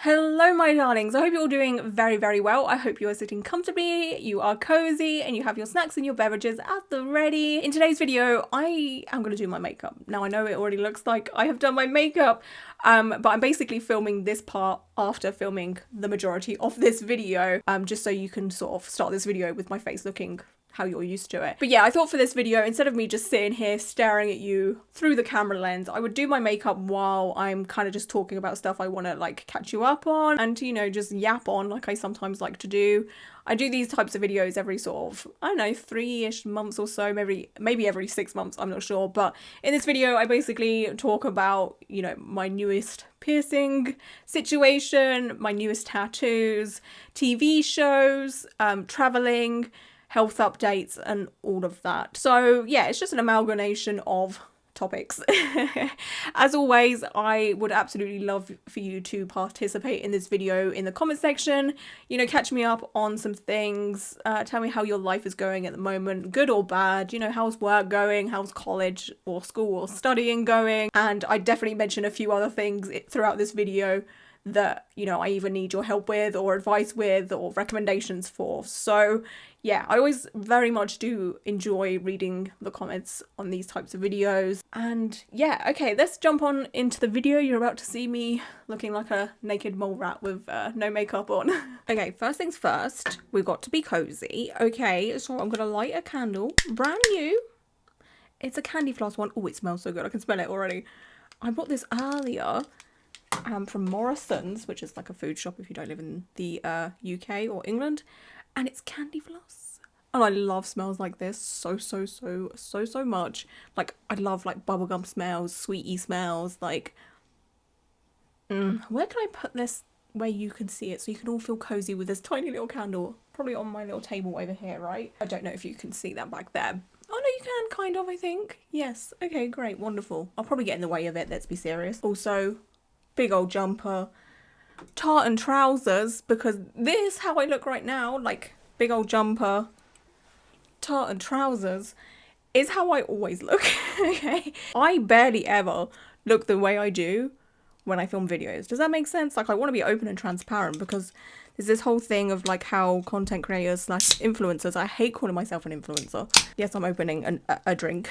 Hello my darlings, I hope you're all doing very well. I hope you are sitting comfortably, you are cozy, and you have your snacks and your beverages at the ready. In today's video, I am going to do my makeup. Now I know it already looks like I have done my makeup, but I'm basically filming this part after filming the majority of this video, just so you can sort of start this video with my face looking how you're used to it. But yeah, I thought for this video, instead of me just sitting here staring at you through the camera lens, I would do my makeup while I'm kind of just talking about stuff I want to like catch you up on and, you know, just yap on like I sometimes like to do. I do these types of videos every sort of, I don't know, 3-ish months or so, maybe every 6 months, I'm not sure. But in this video, I basically talk about, you know, my newest piercing situation, my newest tattoos, TV shows, traveling, health updates and all of that. So yeah, it's just an amalgamation of topics. As always, I would absolutely love for you to participate in this video in the comment section. You know, catch me up on some things, tell me how your life is going at the moment, good or bad, you know, how's work going, how's college or school or studying going, and I definitely mention a few other things throughout this video that, you know, I either need your help with or advice with or recommendations for. So yeah, I always very much do enjoy reading the comments on these types of videos. And yeah, okay, let's jump on into the video. You're about to see me looking like a naked mole rat with no makeup on. Okay, first things first, we've got to be cozy. Okay, so I'm gonna light a candle, brand new. It's a candy floss one. Oh, it smells so good, I can smell it already. I bought this earlier from Morrison's, which is like a food shop if you don't live in the UK or England, and it's candy floss, and I love smells like this so much. Like I love like bubblegum smells, sweetie smells, like where can I put this where you can see it so you can all feel cozy with this tiny little candle? Probably on my little table over here, right? I don't know if you can see that back there. Oh no, you can, kind of, I think. Yes, okay, great, wonderful. I'll probably get in the way of it, let's be serious. Also, big old jumper, tartan trousers, because this, how I look right now, like big old jumper, tartan trousers, is how I always look. Okay, I barely ever look the way I do when I film videos. Does that make sense? Like I want to be open and transparent, because there's this whole thing of like how content creators / influencers, I hate calling myself an influencer. Yes, I'm opening a drink.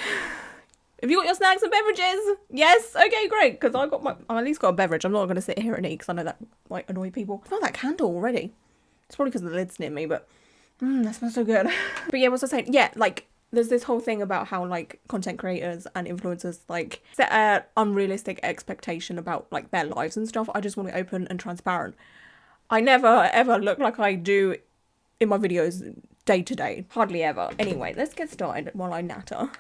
Have you got your snacks and beverages? Yes? Okay, great. Because I at least got a beverage. I'm not going to sit here and eat because I know that might annoy people. I smell that candle already. It's probably because the lid's near me, but that smells so good. But yeah, what was I saying? Yeah, like there's this whole thing about how like content creators and influencers like set an unrealistic expectation about like their lives and stuff. I just want to be open and transparent. I never ever look like I do in my videos day to day. Hardly ever. Anyway, let's get started while I natter.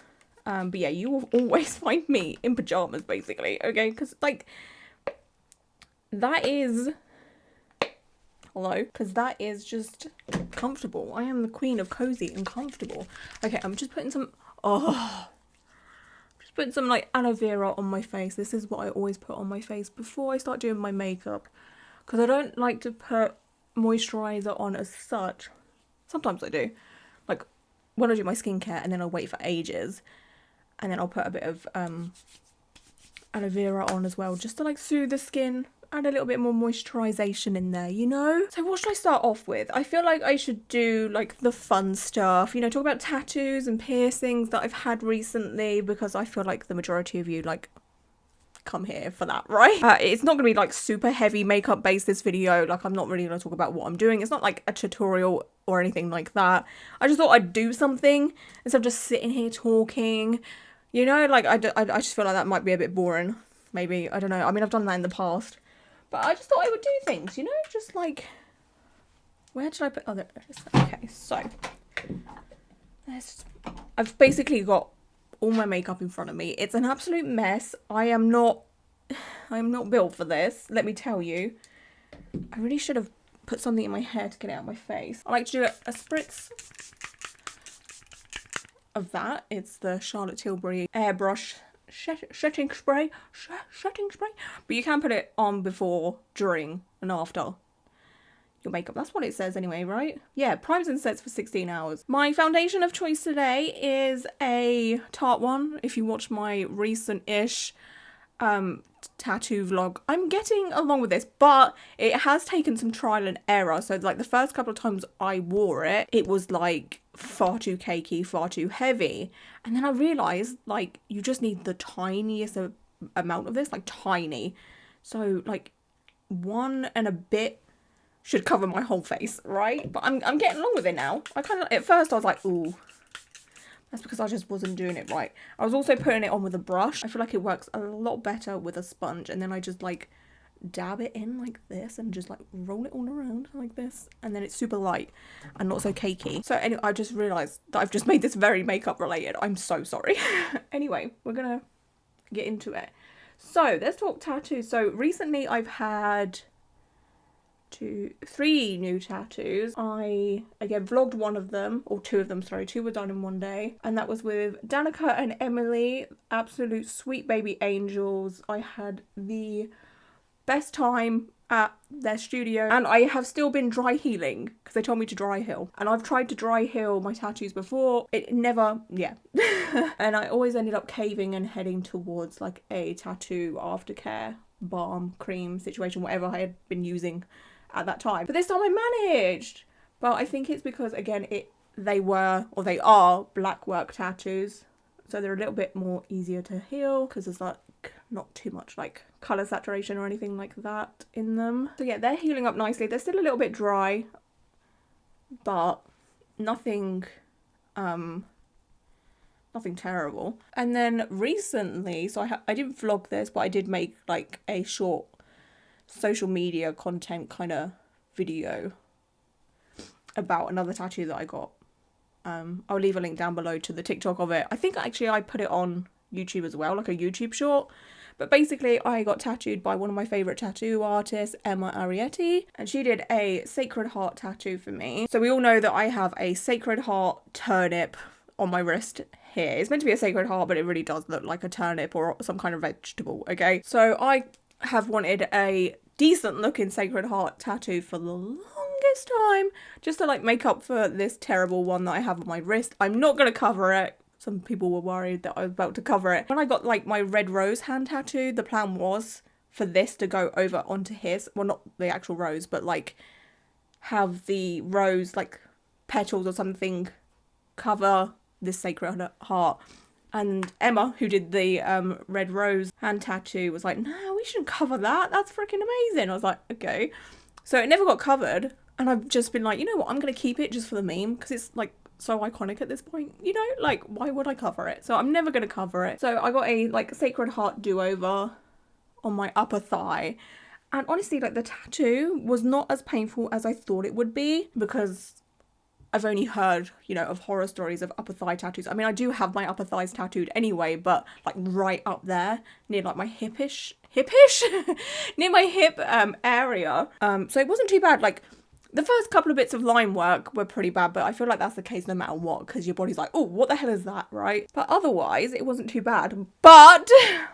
But yeah, you will always find me in pajamas, basically, okay? Because, like, that is... Hello? Because that is just comfortable. I am the queen of cozy and comfortable. Okay, I'm just putting some... Just putting some, like, aloe vera on my face. This is what I always put on my face before I start doing my makeup. Because I don't like to put moisturiser on as such. Sometimes I do. Like, when I do my skincare and then I'll wait for ages. And then I'll put a bit of aloe vera on as well, just to like soothe the skin, add a little bit more moisturization in there, you know? So what should I start off with? I feel like I should do like the fun stuff, you know, talk about tattoos and piercings that I've had recently, because I feel like the majority of you like come here for that, right? It's not gonna be like super heavy makeup based, this video. Like I'm not really gonna talk about what I'm doing. It's not like a tutorial or anything like that. I just thought I'd do something instead of just sitting here talking. You know, like, I just feel like that might be a bit boring. Maybe, I don't know. I mean, I've done that in the past. But I just thought I would do things, you know? Just, like... Where should I put... Oh, there it is. Okay, so... I've basically got all my makeup in front of me. It's an absolute mess. I am not built for this, let me tell you. I really should have put something in my hair to get it out of my face. I like to do a spritz of that. It's the Charlotte Tilbury airbrush setting spray, but you can put it on before, during and after your makeup. That's what it says anyway, right? Yeah, primes and sets for 16 hours. My foundation of choice today is a Tarte one. If you watch my recent-ish tattoo vlog. I'm getting along with this, but it has taken some trial and error. So like the first couple of times I wore it, it was like far too cakey, far too heavy. And then I realized like you just need the tiniest amount of this, like tiny. So like 1 and a bit should cover my whole face, right? But I'm getting along with it now. I kind of, at first I was like, ooh, that's because I just wasn't doing it right. I was also putting it on with a brush. I feel like it works a lot better with a sponge. And then I just like dab it in like this and just like roll it all around like this. And then it's super light and not so cakey. So anyway, I just realised that I've just made this very makeup related. I'm so sorry. Anyway, we're gonna get into it. So let's talk tattoos. So recently I've had 3 new tattoos. I again vlogged one of them, or 2 of them, sorry, 2 were done in one day, and that was with Danica and Emily, absolute sweet baby angels. I had the best time at their studio, and I have still been dry healing because they told me to dry heal, and I've tried to dry heal my tattoos before. It never, yeah. And I always ended up caving and heading towards like a tattoo aftercare balm cream situation, whatever I had been using at that time. But this time I managed. But I think it's because again they are black work tattoos, so they're a little bit more easier to heal because there's like not too much like color saturation or anything like that in them. So yeah, they're healing up nicely. They're still a little bit dry, but nothing nothing terrible. And then recently, so I didn't vlog this, but I did make like a short social media content kind of video about another tattoo that I got. I'll leave a link down below to the TikTok of it. I think actually I put it on YouTube as well, like a YouTube short. But basically I got tattooed by one of my favourite tattoo artists, Emma Arietti, and she did a Sacred Heart tattoo for me. So we all know that I have a Sacred Heart turnip on my wrist here. It's meant to be a Sacred Heart, but it really does look like a turnip or some kind of vegetable, okay? So I have wanted a decent looking Sacred Heart tattoo for the longest time, just to like make up for this terrible one that I have on my wrist. I'm not going to cover it. Some people were worried that I was about to cover it. When I got like my red rose hand tattoo, the plan was for this to go over onto his, well, not the actual rose, but like have the rose like petals or something cover this Sacred Heart. And Emma, who did the red rose hand tattoo, was like, no, we shouldn't cover that. That's freaking amazing. I was like, okay. So it never got covered. And I've just been like, you know what? I'm going to keep it just for the meme because it's like so iconic at this point, you know? Like, why would I cover it? So I'm never going to cover it. So I got a like Sacred Heart do-over on my upper thigh. And honestly, like the tattoo was not as painful as I thought it would be because I've only heard, you know, of horror stories of upper thigh tattoos. I mean, I do have my upper thighs tattooed anyway, but like right up there near like my hippish near my hip area. So it wasn't too bad. Like the first couple of bits of line work were pretty bad, but I feel like that's the case no matter what, because your body's like, oh, what the hell is that, right? But otherwise, it wasn't too bad. But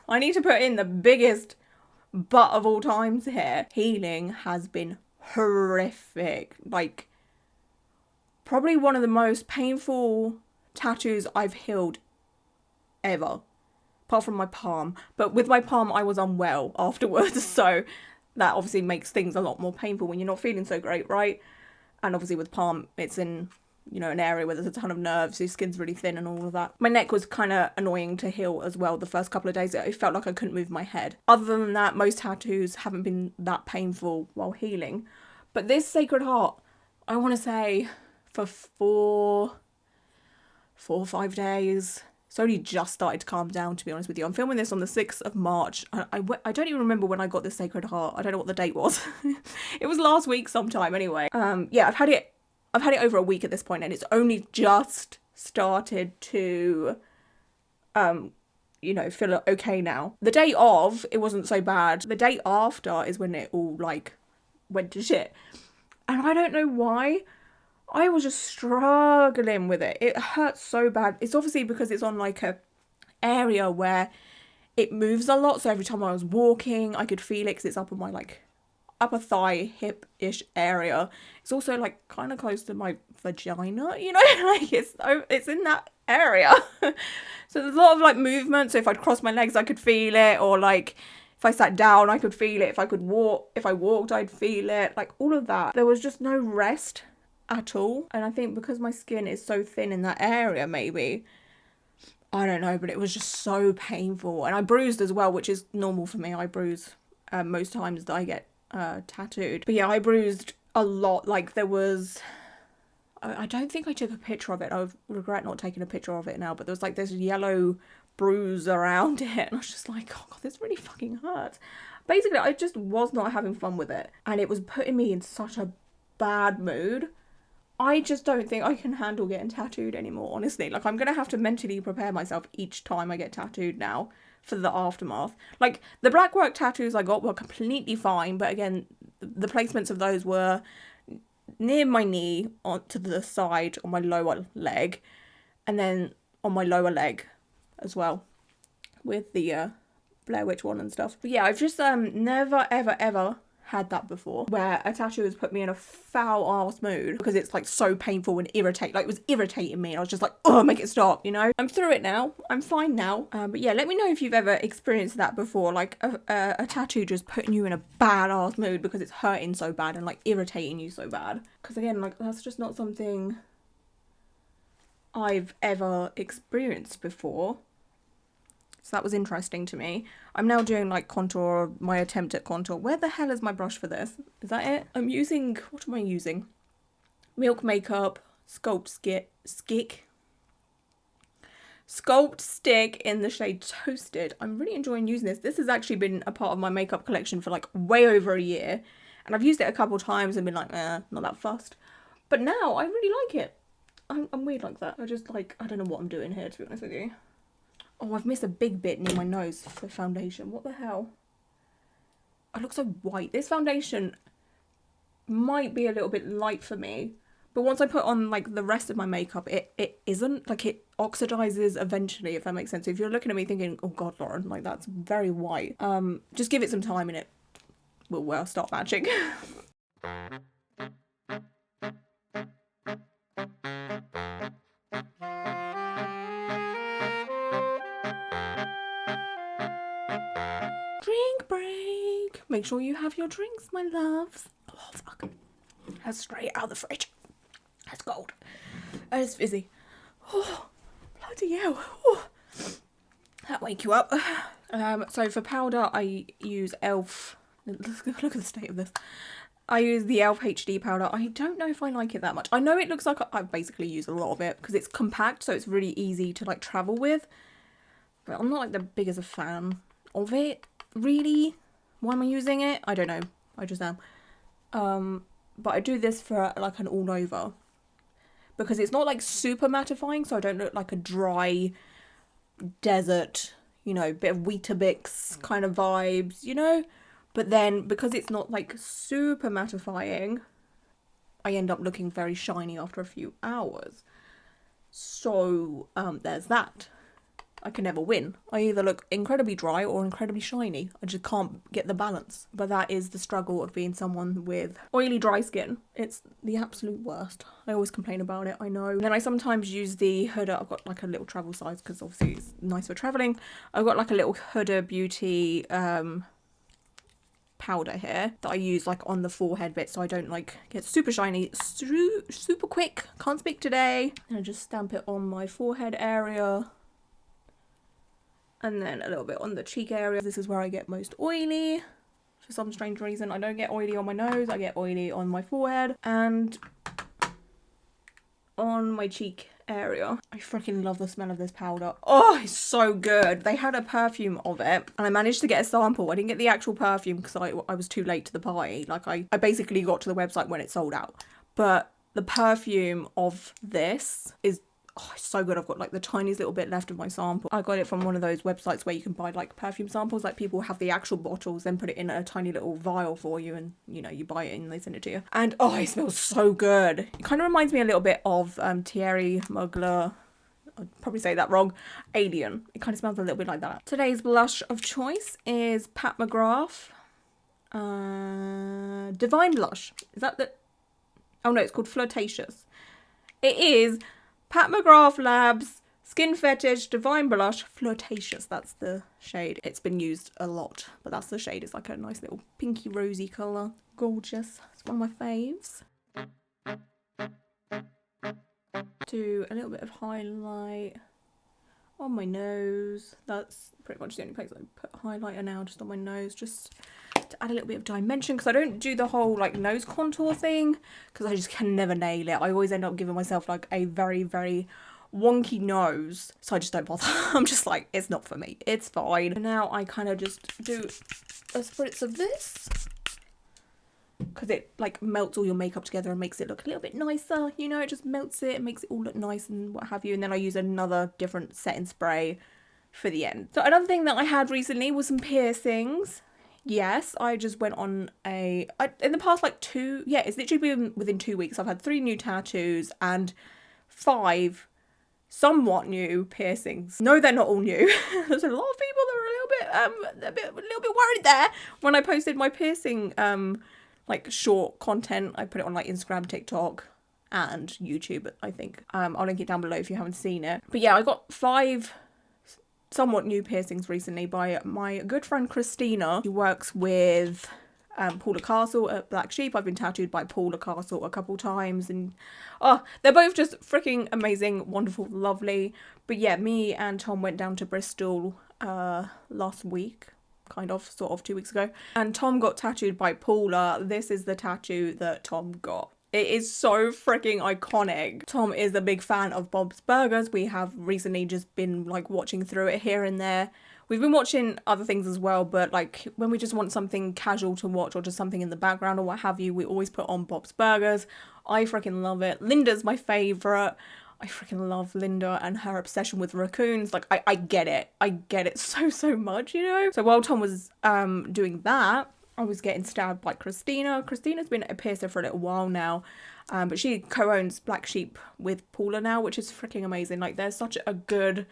I need to put in the biggest but of all times here. Healing has been horrific. Like, probably one of the most painful tattoos I've healed ever, apart from my palm. But with my palm, I was unwell afterwards, so that obviously makes things a lot more painful when you're not feeling so great, right? And obviously with palm, it's in, you know, an area where there's a ton of nerves, so your skin's really thin and all of that. My neck was kind of annoying to heal as well the first couple of days. It felt like I couldn't move my head. Other than that, most tattoos haven't been that painful while healing. But this Sacred Heart, I want to say for 4 or 5 days. It's only just started to calm down, to be honest with you. I'm filming this on the 6th of March. I don't even remember when I got this Sacred Heart. I don't know what the date was. It was last week sometime anyway. Yeah, I've had it over a week at this point, and it's only just started to, you know, feel okay now. The day of, it wasn't so bad. The day after is when it all, like, went to shit. And I don't know why. I was just struggling with it. It hurt so bad. It's obviously because it's on like a area where it moves a lot. So every time I was walking, I could feel it because it's up on my like upper thigh, hip-ish area. It's also like kind of close to my vagina, you know, like it's in that area. So there's a lot of like movement. So if I'd cross my legs, I could feel it. Or like if I sat down, I could feel it. If I walked, I'd feel it. Like all of that. There was just no rest at all. And I think because my skin is so thin in that area, maybe, I don't know, but it was just so painful. And I bruised as well, which is normal for me. I bruise most times that I get tattooed. But yeah, I bruised a lot. Like there was, I don't think I took a picture of it. I regret not taking a picture of it now, but there was like this yellow bruise around it. And I was just like, oh God, this really fucking hurts. Basically, I just was not having fun with it. And it was putting me in such a bad mood. I just don't think I can handle getting tattooed anymore, honestly. Like, I'm going to have to mentally prepare myself each time I get tattooed now for the aftermath. Like, the black work tattoos I got were completely fine, but again, the placements of those were near my knee, on to the side on my lower leg, and then on my lower leg as well, with the Blair Witch one and stuff. But yeah, I've just never, ever, ever had that before, where a tattoo has put me in a foul ass mood because it's like so painful and irritating. Like, it was irritating me and I was just like, oh, make it stop, you know. I'm through it now, I'm fine now. But yeah, let me know if you've ever experienced that before, like a tattoo just putting you in a bad ass mood because it's hurting so bad and like irritating you so bad. Because again, like, that's just not something I've ever experienced before. So that was interesting to me. I'm now doing like contour, my attempt at contour. Where the hell is my brush for this? Is that it? I'm using, what am I using? Milk Makeup Sculpt Stick in the shade Toasted. I'm really enjoying using this. This has actually been a part of my makeup collection for like way over a year. And I've used it a couple times and been like, not that fussed. But now I really like it. I'm weird like that. I just like, I don't know what I'm doing here, to be honest with you. Oh, I've missed a big bit near my nose for foundation. What the hell? I look so white. This foundation might be a little bit light for me. But once I put on like the rest of my makeup, it isn't. Like, it oxidizes eventually, if that makes sense. So if you're looking at me thinking, oh God, Lauren, like that's very white. Just give it some time and it will start matching. Drink break. Make sure you have your drinks, my loves. Oh, fuck. That's straight out of the fridge. That's cold. And it's fizzy. Oh, bloody hell. Oh. That'll wake you up. So for powder, I use e.l.f. Look at the state of this. I use the e.l.f. HD powder. I don't know if I like it that much. I know it looks like I basically use a lot of it because it's compact, so it's really easy to like travel with. But I'm not like the biggest a fan of it. Really? Why am I using it? I don't know. I just am. But I do this for like an all over because it's not like super mattifying, so I don't look like a dry desert, you know, bit of Weetabix kind of vibes, you know. But then because it's not like super mattifying, I end up looking very shiny after a few hours. So there's that. I can never win. I either look incredibly dry or incredibly shiny. I just can't get the balance. But that is the struggle of being someone with oily, dry skin. It's the absolute worst. I always complain about it, I know. And then I sometimes use the Huda. I've got like a little travel size because obviously it's nice for travelling. I've got like a little Huda Beauty powder here that I use like on the forehead bit so I don't like get super shiny super quick. Can't speak today. And I just stamp it on my forehead area. And then a little bit on the cheek area. This is where I get most oily. For some strange reason, I don't get oily on my nose. I get oily on my forehead and on my cheek area. I freaking love the smell of this powder. Oh, it's so good. They had a perfume of it and I managed to get a sample. I didn't get the actual perfume because I was too late to the party. Like I basically got to the website when it sold out. But the perfume of this is, oh, it's so good. I've got like the tiniest little bit left of my sample. I got it from one of those websites where you can buy like perfume samples. Like people have the actual bottles, then put it in a tiny little vial for you and, you know, you buy it and they send it to you. And oh, it smells so good. It kind of reminds me a little bit of Thierry Mugler. I'd probably say that wrong. Alien. It kind of smells a little bit like that. Today's blush of choice is Pat McGrath. Divine Blush. Is that the... Oh no, it's called Flirtatious. It is Pat McGrath Labs Skin Fetish Divine Blush Flirtatious. That's the shade. It's been used a lot, but that's the shade. It's like a nice little pinky rosy colour. Gorgeous. It's one of my faves. Do a little bit of highlight on my nose. That's pretty much the only place I put highlighter now, just on my nose, just to add a little bit of dimension, because I don't do the whole like nose contour thing because I just can never nail it. I always end up giving myself like a very, very wonky nose, so I just don't bother. I'm just like, it's not for me, it's fine. And now I kind of just do a spritz of this, because it like melts all your makeup together and makes it look a little bit nicer, you know, it just melts it, makes it all look nice and what have you. And then I use another different setting spray for the end. So another thing that I had recently was some piercings. Yes, I just went on in the past like it's literally been within 2 weeks, I've had 3 new tattoos and 5 somewhat new piercings. No, they're not all new. There's a lot of people that are a little bit worried there when I posted my piercing like short content. I put it on like Instagram, TikTok and YouTube, I think. I'll link it down below if you haven't seen it. But yeah, I got 5 somewhat new piercings recently by my good friend Christina, who works with Paula Castle at Black Sheep. I've been tattooed by Paula Castle a couple times, and they're both just freaking amazing, wonderful, lovely. But yeah, me and Tom went down to Bristol last week, sort of 2 weeks ago, and Tom got tattooed by Paula. This is the tattoo that Tom got. It is so freaking iconic. Tom is a big fan of Bob's Burgers. We have recently just been like watching through it here and there. We've been watching other things as well, but like when we just want something casual to watch or just something in the background or what have you, we always put on Bob's Burgers. I freaking love it. Linda's my favourite. I freaking love Linda and her obsession with raccoons. Like, I get it. I get it so much, you know? So while Tom was doing that, I was getting stabbed by Christina. Christina's been a piercer for a little while now, but she co-owns Black Sheep with Paula now, which is freaking amazing. Like, they're such a good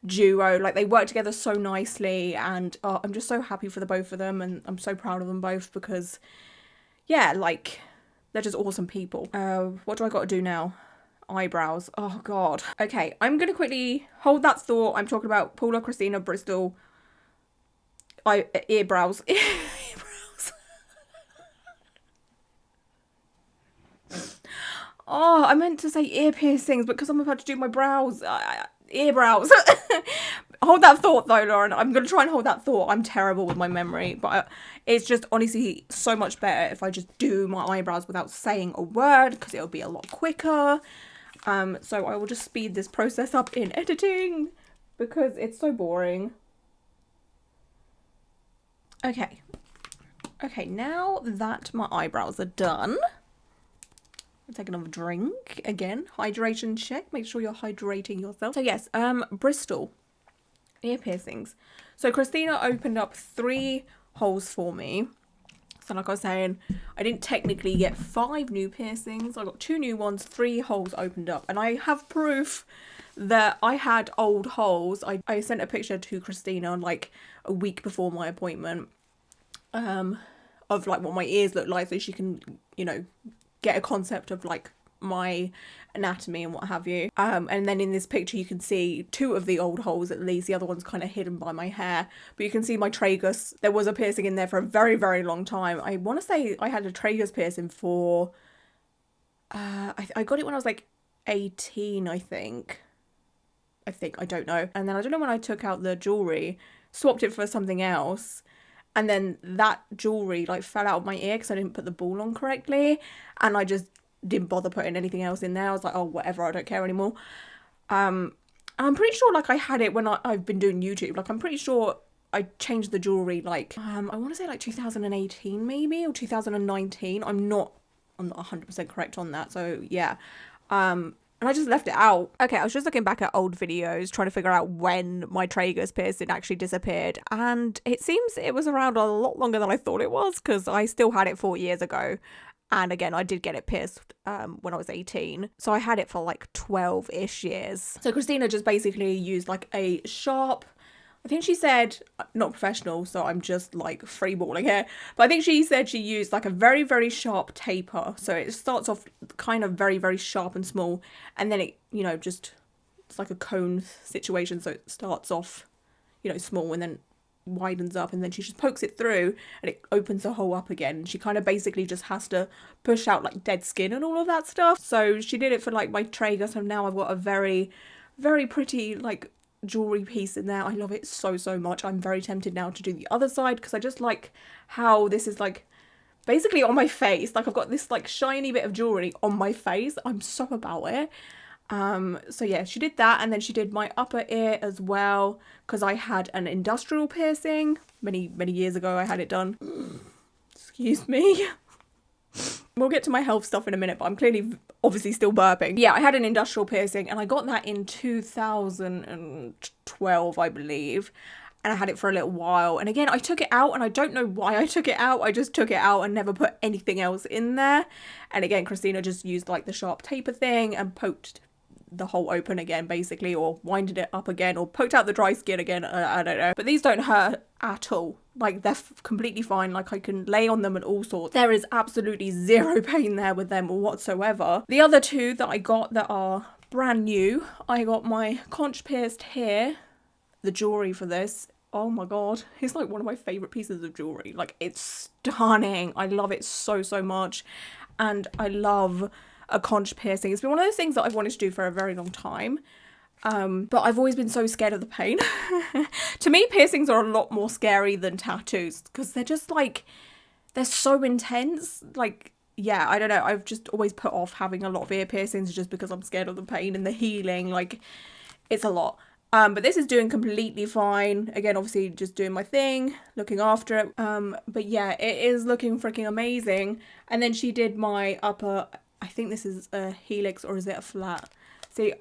duo. Like, they work together so nicely, and I'm just so happy for the both of them, and I'm so proud of them both because, yeah, like, they're just awesome people. What do I got to do now? Eyebrows. Oh, God. Okay, I'm going to quickly hold that thought. I'm talking about Paula, Christina, Bristol, earbrows. Oh, I meant to say ear piercings because I'm about to do my brows. Earbrows. Hold that thought though, Lauren. I'm going to try and hold that thought. I'm terrible with my memory, but it's just honestly so much better if I just do my eyebrows without saying a word because it'll be a lot quicker. So I will just speed this process up in editing because it's so boring. Okay. Okay, now that my eyebrows are done, I'll take another drink. Again, hydration check. Make sure you're hydrating yourself. So yes, Bristol ear piercings. So Christina opened up 3 holes for me. So like I was saying, I didn't technically get 5 new piercings. I got 2 new ones, 3 holes opened up. And I have proof that I had old holes. I sent a picture to Christina like a week before my appointment of like what my ears look like so she can, you know, get a concept of like my anatomy and what have you. And then in this picture you can see 2 of the old holes at least. The other one's kind of hidden by my hair, but you can see my tragus. There was a piercing in there for a very, very long time. I want to say I had a tragus piercing for I got it when I was like 18, I think, I don't know. And then I don't know when I took out the jewelry, swapped it for something else, and then that jewelry like fell out of my ear because I didn't put the ball on correctly, and I just didn't bother putting anything else in there. I was like, oh, whatever, I don't care anymore. I'm pretty sure like I had it when I've been doing YouTube. Like I'm pretty sure I changed the jewelry like I want to say like 2018 maybe, or 2019. I'm not 100% correct on that. So yeah. And I just left it out. Okay, I was just looking back at old videos trying to figure out when my tragus piercing actually disappeared. And it seems it was around a lot longer than I thought it was because I still had it 4 years ago. And again, I did get it pierced when I was 18. So I had it for like 12-ish years. So Christina just basically used like a sharp, I think she said, not professional, so I'm just like freeballing here, but I think she said she used like a very, very sharp taper. So it starts off kind of very, very sharp and small, and then it, you know, just it's like a cone situation, so it starts off, you know, small and then widens up, and then she just pokes it through and it opens the hole up again. She kind of basically just has to push out like dead skin and all of that stuff. So she did it for like my Traeger, so now I've got a very, very pretty like jewelry piece in there. I love it so much. I'm very tempted now to do the other side because I just like how this is like basically on my face. Like I've got this like shiny bit of jewelry on my face. I'm so about it. So yeah, she did that, and then she did my upper ear as well because I had an industrial piercing many years ago. I had it done. Excuse me. We'll get to my health stuff in a minute, but I'm clearly obviously still burping. Yeah, I had an industrial piercing and I got that in 2012, I believe. And I had it for a little while. And again, I took it out and I don't know why I took it out. I just took it out and never put anything else in there. And again, Christina just used like the sharp taper thing and poked the hole open again, basically, or winded it up again, or poked out the dry skin again. I don't know. But these don't hurt at all. Like, they're completely fine. Like, I can lay on them and all sorts. There is absolutely zero pain there with them whatsoever. The other two that I got that are brand new, I got my conch pierced here. The jewelry for this, oh my god, it's like one of my favorite pieces of jewelry. Like, it's stunning. I love it so much. And I love a conch piercing. It's been one of those things that I've wanted to do for a very long time. But I've always been so scared of the pain. To me, piercings are a lot more scary than tattoos because they're just like, they're so intense. Like, yeah, I don't know. I've just always put off having a lot of ear piercings just because I'm scared of the pain and the healing. Like, it's a lot. But this is doing completely fine. Again, obviously just doing my thing, looking after it. But yeah, it is looking freaking amazing. And then she did my upper, I think this is a helix or is it a flat? See,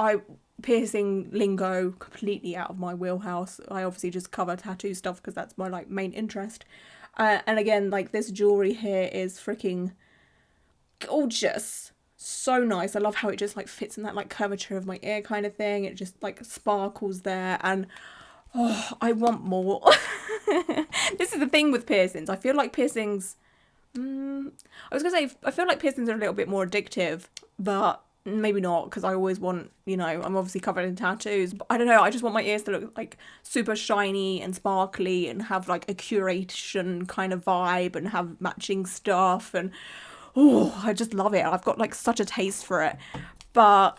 piercing lingo completely out of my wheelhouse. I obviously just cover tattoo stuff because that's my like main interest. And again, like this jewelry here is freaking gorgeous. So nice. I love how it just like fits in that like curvature of my ear kind of thing. It just like sparkles there, and oh, I want more. This is the thing with piercings. I feel like piercings, I was gonna say, I feel like piercings are a little bit more addictive, but maybe not, because I always want, you know, I'm obviously covered in tattoos, but I don't know, I just want my ears to look like super shiny and sparkly and have like a curation kind of vibe and have matching stuff, and oh, I just love it. I've got like such a taste for it. But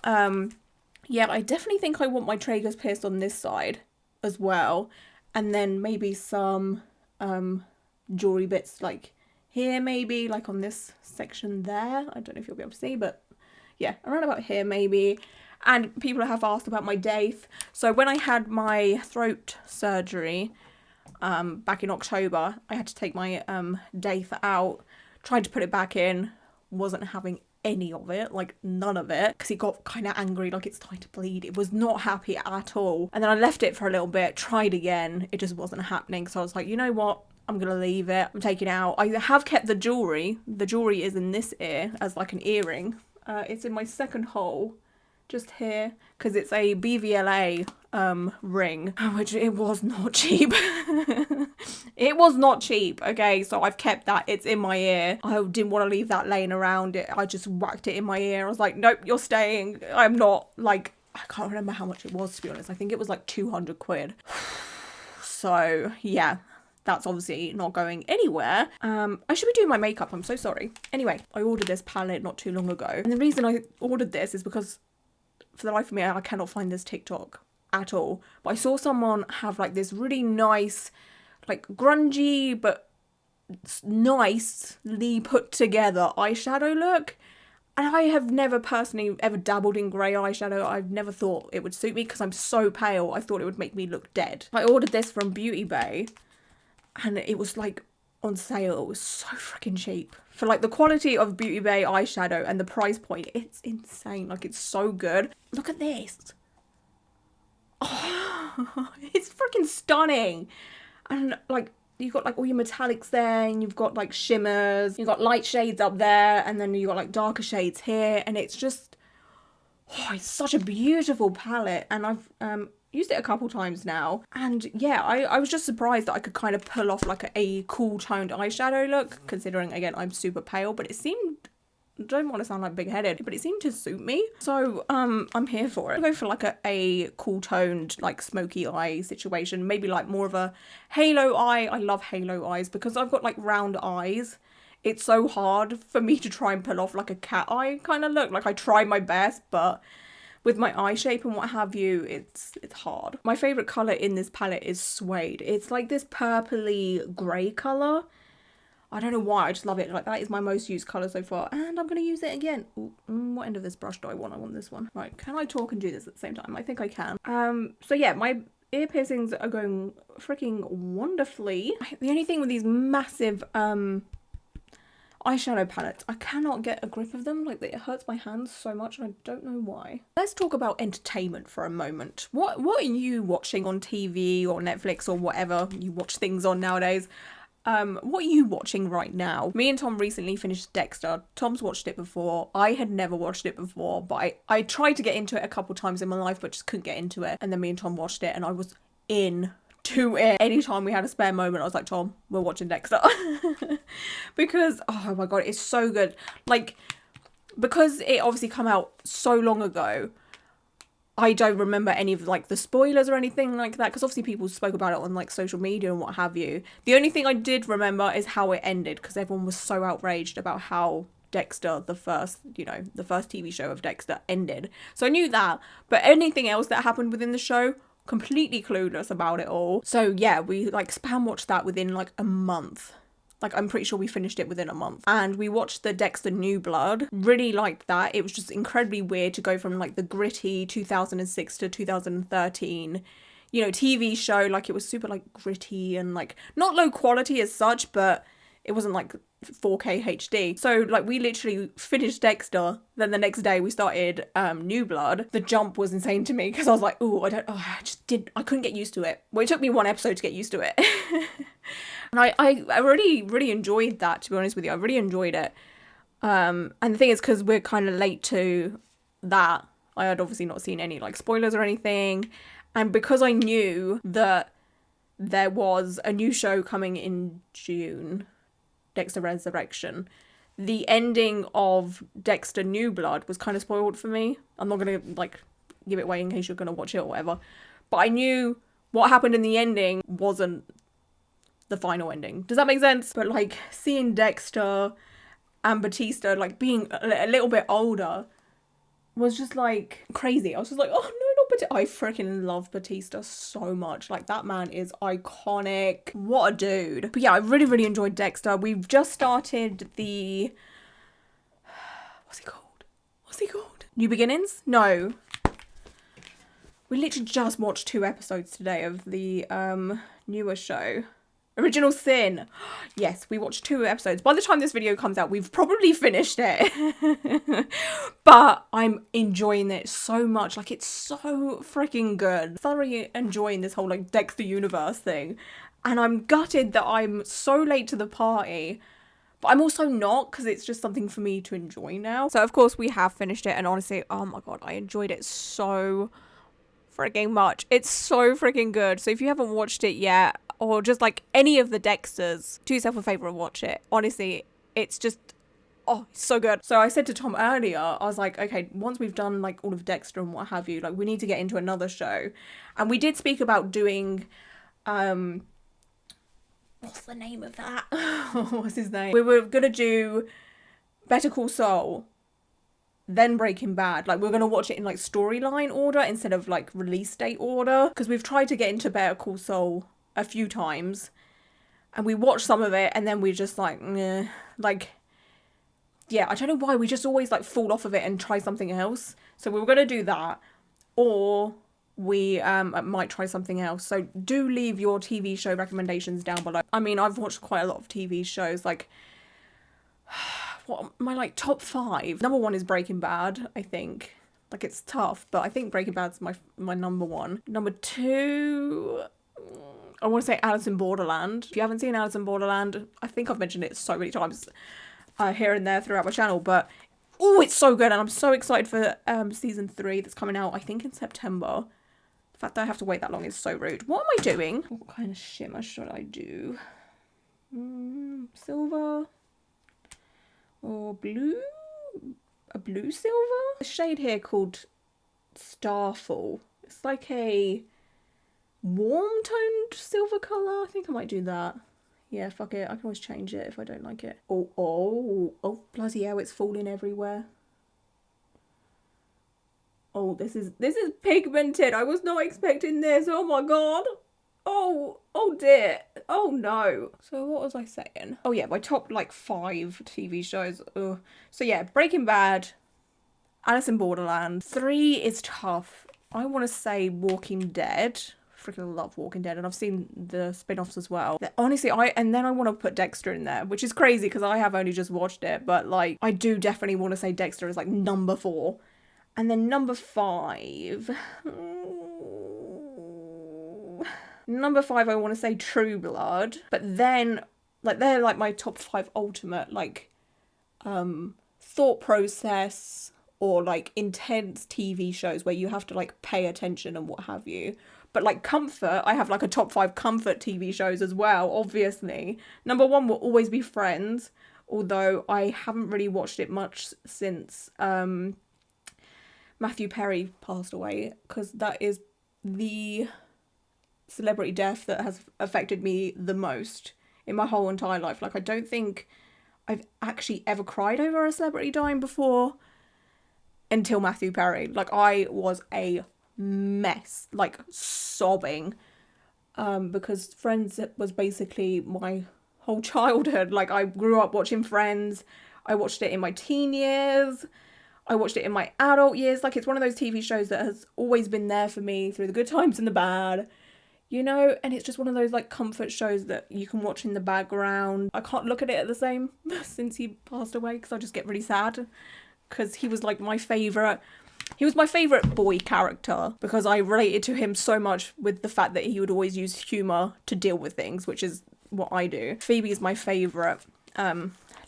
yeah, I definitely think I want my Traegers pierced on this side as well, and then maybe some jewelry bits like here, maybe like on this section there. I don't know if you'll be able to see, but yeah, around about here maybe. And people have asked about my daith. So when I had my throat surgery back in October, I had to take my daith out. Tried to put it back in, wasn't having any of it, like none of it, because he got kind of angry, like it started to bleed. It was not happy at all. And then I left it for a little bit, tried again, it just wasn't happening. So I was like, you know what? I'm gonna leave it. I'm taking it out. I have kept the jewelry. The jewelry is in this ear as like an earring. It's in my second hole, just here, because it's a BVLA ring, which it was not cheap. It was not cheap. Okay, so I've kept that. It's in my ear. I didn't want to leave that laying around. I just whacked it in my ear. I was like, nope, you're staying. I'm not, like, I can't remember how much it was, to be honest. I think it was like 200 quid. So yeah, that's obviously not going anywhere. I should be doing my makeup. I'm so sorry. Anyway, I ordered this palette not too long ago. And the reason I ordered this is because for the life of me, I cannot find this TikTok at all. But I saw someone have like this really nice, like grungy, but nicely put together eyeshadow look. And I have never personally ever dabbled in grey eyeshadow. I've never thought it would suit me because I'm so pale. I thought it would make me look dead. I ordered this from Beauty Bay and it was like on sale. It was so freaking cheap. For like the quality of Beauty Bay eyeshadow and the price point, it's insane. Like, it's so good. Look at this. Oh, it's freaking stunning. And like, you've got like all your metallics there, and you've got like shimmers, you've got light shades up there, and then you've got like darker shades here, and it's just, oh, it's such a beautiful palette. And I've used it a couple times now, and yeah, I was just surprised that I could kind of pull off like a cool toned eyeshadow look, considering again I'm super pale, but it seemed don't want to sound like big-headed, but it seemed to suit me. So I'm here for it. I'll go for like a cool toned, like smoky eye situation. Maybe like more of a halo eye. I love halo eyes because I've got like round eyes. It's so hard for me to try and pull off like a cat eye kind of look. Like I try my best, but with my eye shape and what have you, it's hard. My favourite colour in this palette is Suede. It's like this purpley grey colour. I don't know why, I just love it. Like that is my most used colour so far. And I'm going to use it again. Ooh, what end of this brush do I want? I want this one. Right, can I talk and do this at the same time? I think I can. So yeah, my ear piercings are going freaking wonderfully. The only thing with these massive eyeshadow palettes, I cannot get a grip of them. Like it hurts my hands so much and I don't know why. Let's talk about entertainment for a moment. What are you watching on TV or Netflix or whatever you watch things on nowadays? What are you watching right now? Me and Tom recently finished Dexter. Tom's watched it before. I had never watched it before, but I tried to get into it a couple times in my life, but just couldn't get into it. And then me and Tom watched it and I was into it. Anytime we had a spare moment, I was like, Tom, we're watching Dexter. Because, oh my God, it's so good. Like, because it obviously come out so long ago, I don't remember any of like the spoilers or anything like that, because obviously people spoke about it on like social media and what have you. The only thing I did remember is how it ended, because everyone was so outraged about how Dexter, the first TV show of Dexter ended. So I knew that, but anything else that happened within the show, completely clueless about it all. So yeah, we like spam watched that within like a month. Like, I'm pretty sure we finished it within a month. And we watched the Dexter New Blood. Really liked that. It was just incredibly weird to go from, like, the gritty 2006 to 2013, you know, TV show. Like, it was super, like, gritty and, like, not low quality as such, but it wasn't, like, 4K HD. So, like, we literally finished Dexter. Then the next day we started New Blood. The jump was insane to me because I was like, I couldn't get used to it. Well, it took me one episode to get used to it. And I really enjoyed that, to be honest with you. I really enjoyed it. And the thing is, because we're kind of late to that, I had obviously not seen any like spoilers or anything. And because I knew that there was a new show coming in June, Dexter Resurrection, the ending of Dexter New Blood was kind of spoiled for me. I'm not going to like give it away in case you're going to watch it or whatever. But I knew what happened in the ending wasn't the final ending. Does that make sense? But like seeing Dexter and Batista like being a little bit older was just like crazy. I was just like, oh no, not Batista. I freaking love Batista so much. Like that man is iconic. What a dude. But yeah, I really enjoyed Dexter. We've just started the what's he called? New Beginnings? No. We literally just watched 2 episodes today of the newer show. Original Sin. Yes, we watched 2 episodes. By the time this video comes out, we've probably finished it. But I'm enjoying it so much. Like, it's so freaking good. Thoroughly enjoying this whole, like, Dexter universe thing. And I'm gutted that I'm so late to the party. But I'm also not, because it's just something for me to enjoy now. So, of course, we have finished it. And honestly, oh my God, I enjoyed it so freaking much. It's so freaking good. So if you haven't watched it yet, or just like any of the Dexters, do yourself a favor and watch it. Honestly, it's just, oh, it's so good. So I said to Tom earlier, I was like, okay, once we've done like all of Dexter and what have you, like we need to get into another show. And we did speak about doing, what's the name of that? What's his name? We were gonna do Better Call Saul, then Breaking Bad. Like we're gonna watch it in like storyline order instead of like release date order, because we've tried to get into Better Call Saul a few times and we watched some of it and then we just like, like, yeah, I don't know why we just always like fall off of it and try something else. So we were gonna do that, or we might try something else. So do leave your TV show recommendations down below. I mean, I've watched quite a lot of TV shows. Like, what my like top 5? Number 1 is Breaking Bad, I think. Like, it's tough, but I think Breaking Bad's my number 1. Number 2, I want to say Alice in Borderland. If you haven't seen Alice in Borderland, I think I've mentioned it so many times here and there throughout my channel, but oh, it's so good, and I'm so excited for season 3 that's coming out, I think in September. The fact that I have to wait that long is so rude. What am I doing? What kind of shimmer should I do? Silver or blue? a blue silver. A shade here called Starfall. It's like a warm toned silver colour. I think I might do that. Yeah, fuck it. I can always change it if I don't like it. Oh, bloody hell, it's falling everywhere. Oh, this is pigmented. I was not expecting this. Oh my god. Oh dear. Oh no. So what was I saying? Oh yeah, my top like 5 TV shows. Ugh. So yeah, Breaking Bad, Alice in Borderland. 3 is tough. I want to say Walking Dead. Freaking love Walking Dead, and I've seen the spin-offs as well. Honestly, and then I want to put Dexter in there, which is crazy because I have only just watched it, but like I do definitely want to say Dexter is like number 4. And then number 5. Number 5, I want to say True Blood. But then, like, they're like my top 5 ultimate, like, thought process or like intense TV shows where you have to like pay attention and what have you. But like comfort, I have like a top 5 comfort TV shows as well, obviously. Number 1 will always be Friends, although I haven't really watched it much since Matthew Perry passed away, because that is the celebrity death that has affected me the most in my whole entire life. Like, I don't think I've actually ever cried over a celebrity dying before until Matthew Perry. Like, I was a mess, like sobbing, because Friends was basically my whole childhood. Like, I grew up watching Friends. I watched it in my teen years. I watched it in my adult years. Like, it's one of those TV shows that has always been there for me through the good times and the bad, you know? And it's just one of those, like, comfort shows that you can watch in the background. I can't look at it the same since he passed away, because I just get really sad, because he was, like, my favourite. He was my favourite boy character, because I related to him so much with the fact that he would always use humour to deal with things, which is what I do. Phoebe is my favourite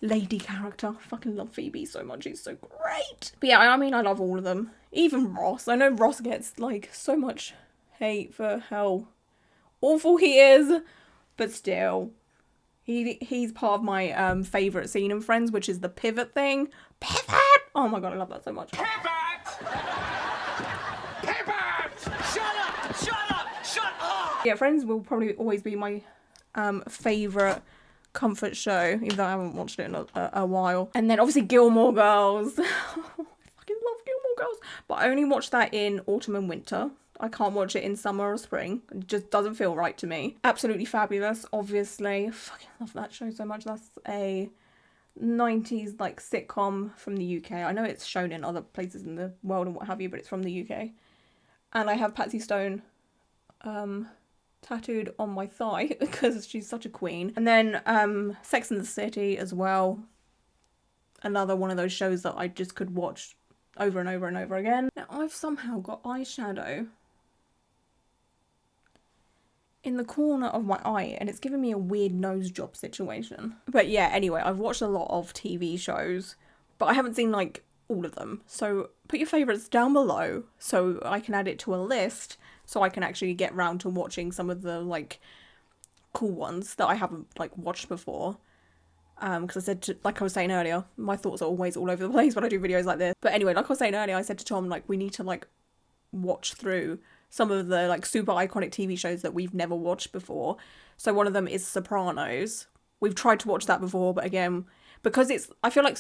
lady character. I fucking love Phoebe so much. She's so great. But yeah, I mean, I love all of them. Even Ross. I know Ross gets like so much hate for how awful he is, but still, he's part of my favourite scene in Friends, which is the pivot thing. Pivot! Oh my god, I love that so much. Pivot! Pivot! Shut up! Yeah, Friends will probably always be my favourite comfort show, even though I haven't watched it in a while. And then obviously Gilmore Girls. I fucking love Gilmore Girls, but I only watch that in autumn and winter. I can't watch it in summer or spring. It just doesn't feel right to me. Absolutely Fabulous, obviously. I fucking love that show so much. That's a 90s like sitcom from the UK. I know it's shown in other places in the world and what have you, but it's from the UK. And I have Patsy Stone tattooed on my thigh because she's such a queen. And then Sex and the City as well. Another one of those shows that I just could watch over and over and over again. Now I've somehow got eyeshadow in the corner of my eye, and it's giving me a weird nose job situation. But yeah, anyway, I've watched a lot of TV shows, but I haven't seen like all of them. So put your favourites down below so I can add it to a list, so I can actually get round to watching some of the like cool ones that I haven't like watched before. Because I said, like I was saying earlier, my thoughts are always all over the place when I do videos like this. But anyway, like I was saying earlier, I said to Tom, like, we need to like watch through some of the like super iconic TV shows that we've never watched before. So one of them is Sopranos. We've tried to watch that before, but again, because I feel like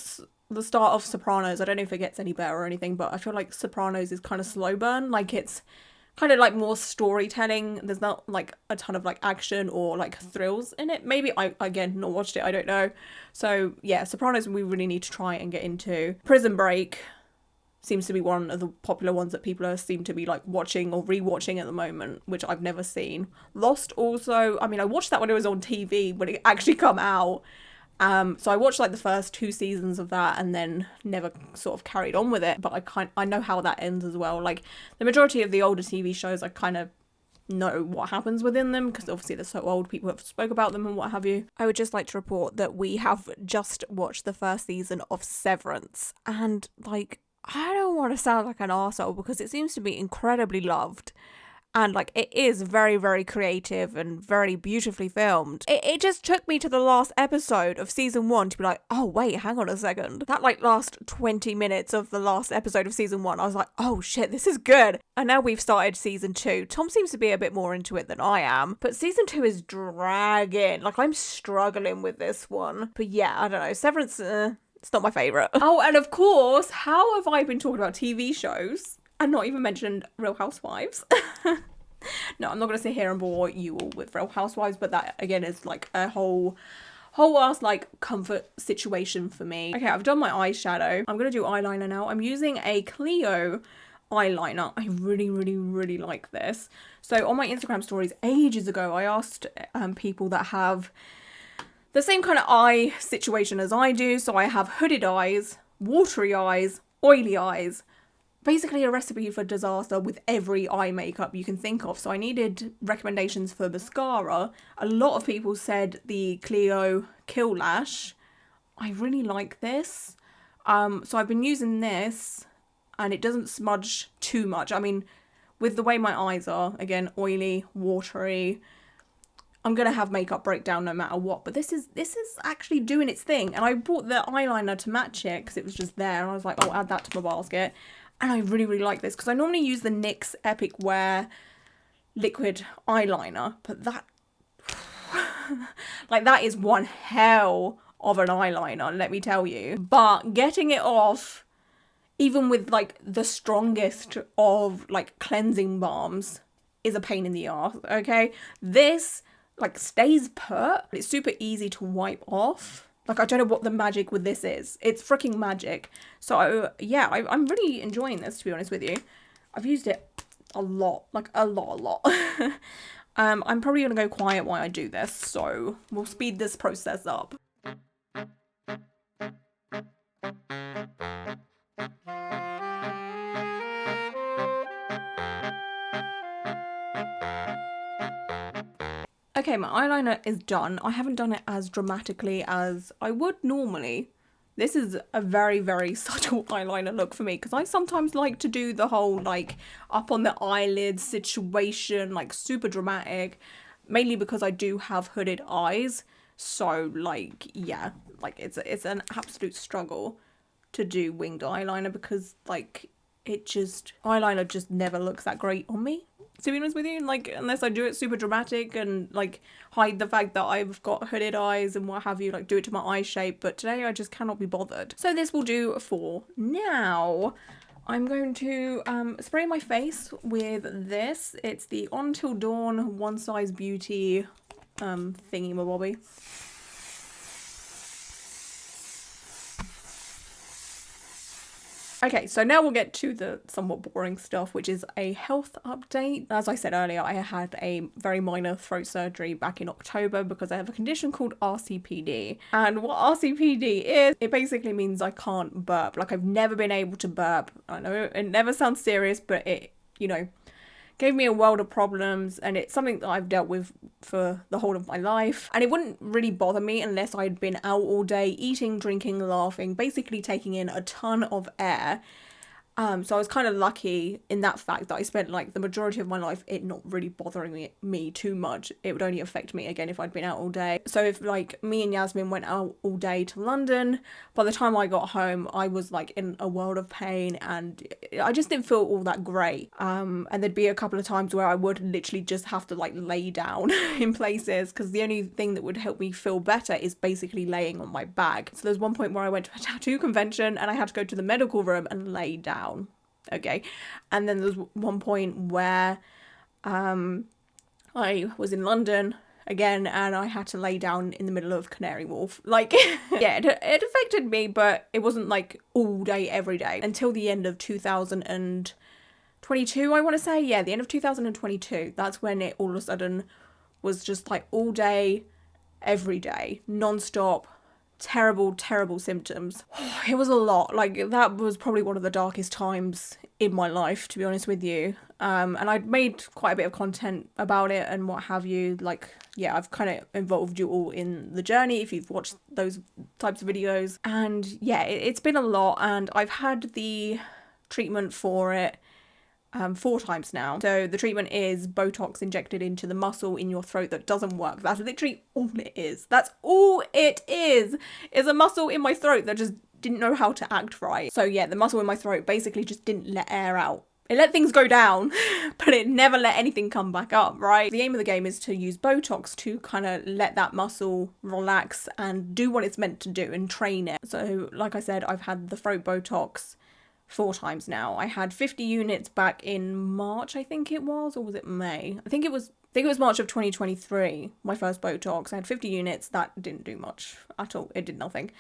the start of Sopranos, I don't know if it gets any better or anything, but I feel like Sopranos is kind of slow burn. Like, it's kind of like more storytelling. There's not like a ton of like action or like thrills in it. Maybe I, again, not watched it, I don't know. So yeah, Sopranos we really need to try and get into. Prison Break seems to be one of the popular ones that people seem to be like watching or rewatching at the moment, which I've never seen. Lost also, I mean, I watched that when it was on TV, when it actually come out. So I watched like the first 2 seasons of that and then never sort of carried on with it. But I know how that ends as well. Like, the majority of the older TV shows, I kind of know what happens within them, because obviously they're so old, people have spoke about them and what have you. I would just like to report that we have just watched the first season of Severance, and like, I don't want to sound like an arsehole because it seems to be incredibly loved. And like, it is very, very creative and very beautifully filmed. It just took me to the last episode of season 1 to be like, oh wait, hang on a second. That like last 20 minutes of the last episode of season 1, I was like, oh shit, this is good. And now we've started season 2. Tom seems to be a bit more into it than I am, but season 2 is dragging. Like, I'm struggling with this one. But yeah, I don't know. Severance, it's not my favourite. Oh, and of course, how have I been talking about TV shows and not even mentioned Real Housewives? No, I'm not going to sit here and bore you all with Real Housewives, but that, again, is like a whole ass, like, comfort situation for me. Okay, I've done my eyeshadow. I'm going to do eyeliner now. I'm using a Clio eyeliner. I really, really, really like this. So on my Instagram stories ages ago, I asked people that have the same kind of eye situation as I do. So I have hooded eyes, watery eyes, oily eyes. Basically a recipe for disaster with every eye makeup you can think of. So I needed recommendations for mascara. A lot of people said the Clio Kill Lash. I really like this. So I've been using this and it doesn't smudge too much. I mean, with the way my eyes are, again, oily, watery, I'm going to have makeup breakdown no matter what. But this is actually doing its thing. And I bought the eyeliner to match it because it was just there. And I was like, I'll add that to my basket. And I really, really like this because I normally use the NYX Epic Wear liquid eyeliner, but that, like, that is one hell of an eyeliner, let me tell you. But getting it off, even with like the strongest of like cleansing balms, is a pain in the arse, okay? This like stays put. It's super easy to wipe off. Like, I don't know what the magic with this is. It's freaking magic. So, yeah, I'm really enjoying this, to be honest with you. I've used it a lot. Like, a lot. I'm probably going to go quiet while I do this. So, we'll speed this process up. Okay, my eyeliner is done. I haven't done it as dramatically as I would normally. This is a very, very subtle eyeliner look for me because I sometimes like to do the whole like up on the eyelids situation, like super dramatic, mainly because I do have hooded eyes. So like, yeah, like it's an absolute struggle to do winged eyeliner because like eyeliner just never looks that great on me, to be honest with you. Like, unless I do it super dramatic and like hide the fact that I've got hooded eyes and what have you, like do it to my eye shape, but today I just cannot be bothered. So this will do for now. I'm going to spray my face with this. It's the On Till Dawn One Size Beauty thingy my bobby. Okay, so now we'll get to the somewhat boring stuff, which is a health update. As I said earlier, I had a very minor throat surgery back in October because I have a condition called RCPD. And what RCPD is, it basically means I can't burp. Like, I've never been able to burp. I know it never sounds serious, but it, you know, gave me a world of problems, and it's something that I've dealt with for the whole of my life. And it wouldn't really bother me unless I'd been out all day eating, drinking, laughing, basically taking in a ton of air. So I was kind of lucky in that fact that I spent like the majority of my life it not really bothering me too much. It would only affect me again if I'd been out all day. So if like me and Yasmin went out all day to London, by the time I got home I was like in a world of pain and I just didn't feel all that great. And there'd be a couple of times where I would literally just have to like lay down in places because the only thing that would help me feel better is basically laying on my back. So there's one point where I went to a tattoo convention and I had to go to the medical room and lay down. Okay, and then there's one point where I was in London again and I had to lay down in the middle of Canary Wharf. Like, yeah, it affected me, but it wasn't like all day every day until the end of 2022, I want to say. Yeah, the end of 2022. That's when it all of a sudden was just like all day every day, non-stop. Terrible symptoms. It was a lot. Like, that was probably one of the darkest times in my life, to be honest with you. And I'd made quite a bit of content about it and what have you. Like, yeah, I've kind of involved you all in the journey if you've watched those types of videos. And yeah, it's been a lot, and I've had the treatment for it. 4 times now. So the treatment is Botox injected into the muscle in your throat that doesn't work. That's literally all it is. That's all it is a muscle in my throat that just didn't know how to act right. So yeah, the muscle in my throat basically just didn't let air out. It let things go down, but it never let anything come back up, right? The aim of the game is to use Botox to kind of let that muscle relax and do what it's meant to do and train it. So like I said, I've had the throat Botox 4 times now. I had 50 units back in March, I think it was, or was it May? I think it was March of 2023, my first Botox. I had 50 units. That didn't do much at all. It did nothing.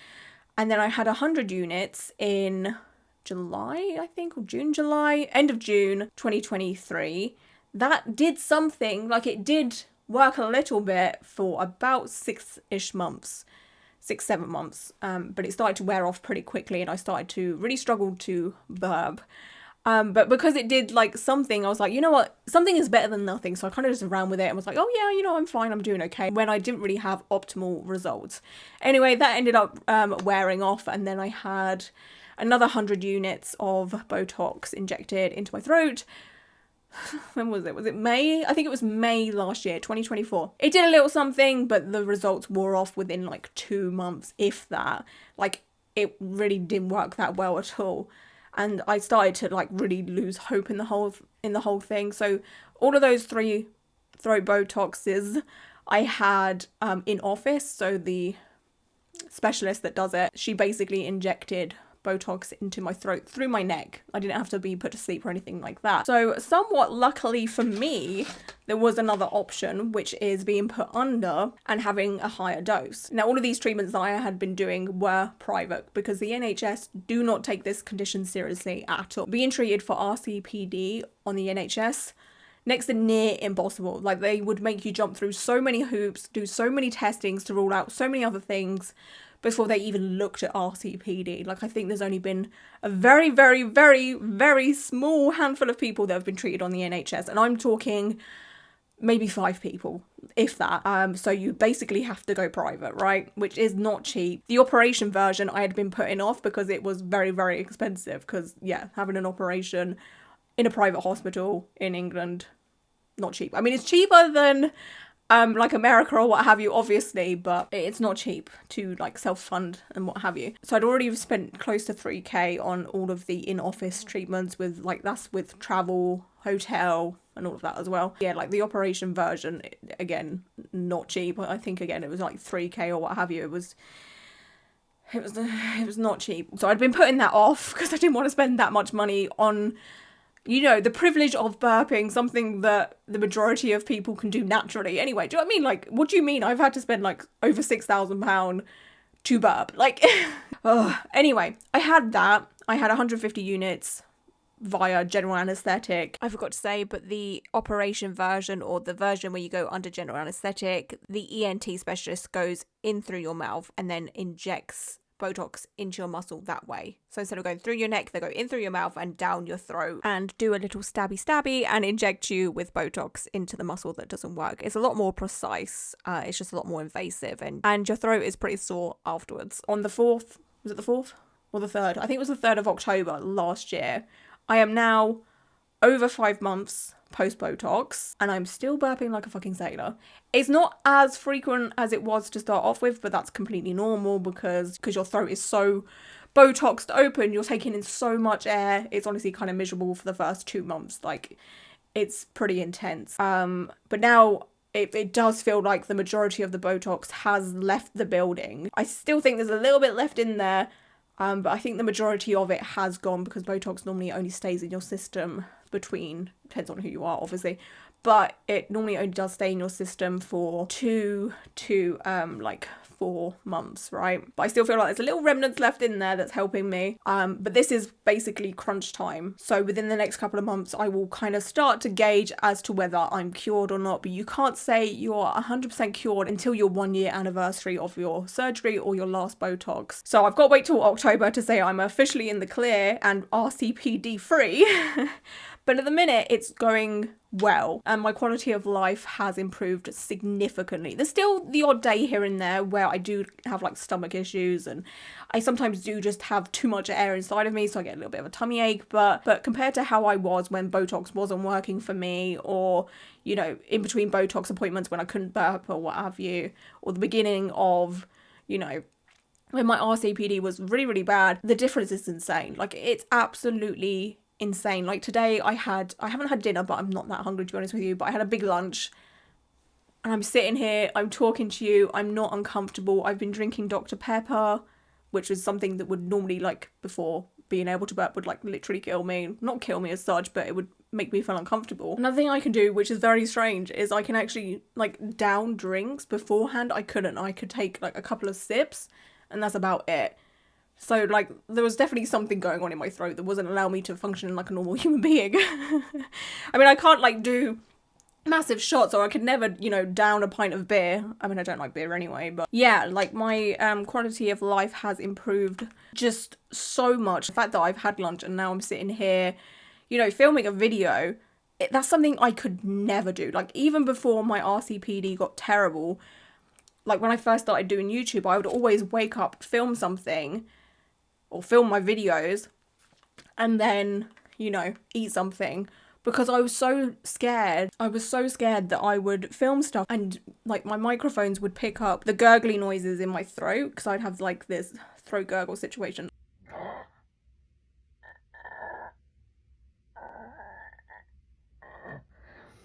And then I had 100 units in July, I think, or July, end of June 2023. That did something, like it did work a little bit for about 6-7 months. But it started to wear off pretty quickly and I started to really struggle to burp. But because it did like something, I was like, you know what, something is better than nothing. So I kind of just ran with it and was like, oh yeah, you know, I'm fine, I'm doing okay, when I didn't really have optimal results. Anyway, that ended up wearing off, and then I had another 100 units of Botox injected into my throat. When was it? Was it May? I think it was May last year, 2024. It did a little something, but the results wore off within like 2 months, if that. Like, it really didn't work that well at all. And I started to like really lose hope in the whole thing. So all of those 3 throat Botoxes I had in office. So the specialist that does it, she basically injected Botox into my throat through my neck. I didn't have to be put to sleep or anything like that. So somewhat luckily for me, there was another option, which is being put under and having a higher dose. Now, all of these treatments that I had been doing were private because the NHS do not take this condition seriously at all. Being treated for RCPD on the NHS, next to near impossible. Like, they would make you jump through so many hoops, do so many testings to rule out so many other things before they even looked at RCPD. Like, I think there's only been a very, very, very, very small handful of people that have been treated on the NHS. And I'm talking maybe 5 people, if that. So you basically have to go private, right? Which is not cheap. The operation version I had been putting off because it was very, very expensive. Because, yeah, having an operation in a private hospital in England, not cheap. I mean, it's cheaper than like America or what have you, obviously, but it's not cheap to like self-fund and what have you. So I'd already spent close to 3k on all of the in-office treatments with like, that's with travel, hotel and all of that as well. Yeah, like the operation version, again, not cheap. I think again, it was like 3k or what have you. It was not cheap. So I'd been putting that off because I didn't want to spend that much money on, you know, the privilege of burping, something that the majority of people can do naturally. Anyway, do you know what I mean? Like, what do you mean I've had to spend like over £6,000 to burp? Like, anyway, I had that. I had 150 units via general anaesthetic. I forgot to say, but the operation version, or the version where you go under general anaesthetic, the ENT specialist goes in through your mouth and then injects Botox into your muscle that way. So instead of going through your neck, they go in through your mouth and down your throat and do a little stabby and inject you with Botox into the muscle that doesn't work. It's a lot more precise. It's just a lot more invasive, and your throat is pretty sore afterwards. On the 4th, was it the 4th or the 3rd? I think it was the 3rd of October last year. I am now over 5 months post-Botox and I'm still burping like a fucking sailor. It's not as frequent as it was to start off with, but that's completely normal because your throat is so Botoxed open, you're taking in so much air. It's honestly kind of miserable for the first 2 months. Like, it's pretty intense. But now it does feel like the majority of the Botox has left the building. I still think there's a little bit left in there, but I think the majority of it has gone because Botox normally only stays in your system between, depends on who you are obviously, but it normally only does stay in your system for 2 to like 4 months, right? But I still feel like there's a little remnants left in there that's helping me. But this is basically crunch time. So within the next couple of months, I will kind of start to gauge as to whether I'm cured or not. But you can't say you're 100% cured until your 1-year anniversary of your surgery or your last Botox. So I've got to wait till October to say I'm officially in the clear and RCPD free. But at the minute, it's going well, and my quality of life has improved significantly. There's still the odd day here and there where I do have like stomach issues, and I sometimes do just have too much air inside of me, so I get a little bit of a tummy ache. But compared to how I was when Botox wasn't working for me, or, you know, in between Botox appointments when I couldn't burp or what have you, or the beginning of, you know, when my RCPD was really, really bad, the difference is insane. Like, it's absolutely insane. Like, today I haven't had dinner, but I'm not that hungry, to be honest with you, but I had a big lunch, and I'm sitting here, I'm talking to you, I'm not uncomfortable. I've been drinking Dr. Pepper, which is something that would normally, like, before being able to burp, would like literally kill me. Not kill me as such, but it would make me feel uncomfortable. Another thing I can do, which is very strange, is I can actually like down drinks. Beforehand I couldn't. I could take like a couple of sips, and that's about it. So, like, there was definitely something going on in my throat that wasn't allowing me to function like a normal human being. I mean, I can't, like, do massive shots, or I could never, you know, down a pint of beer. I mean, I don't like beer anyway, but yeah, like, my quality of life has improved just so much. The fact that I've had lunch and now I'm sitting here, you know, filming a video, that's something I could never do. Like, even before my RCPD got terrible, like, when I first started doing YouTube, I would always wake up, film something, or film my videos, and then, you know, eat something, because I was so scared. I was so scared that I would film stuff and, like, my microphones would pick up the gurgly noises in my throat, because I'd have, like, this throat gurgle situation.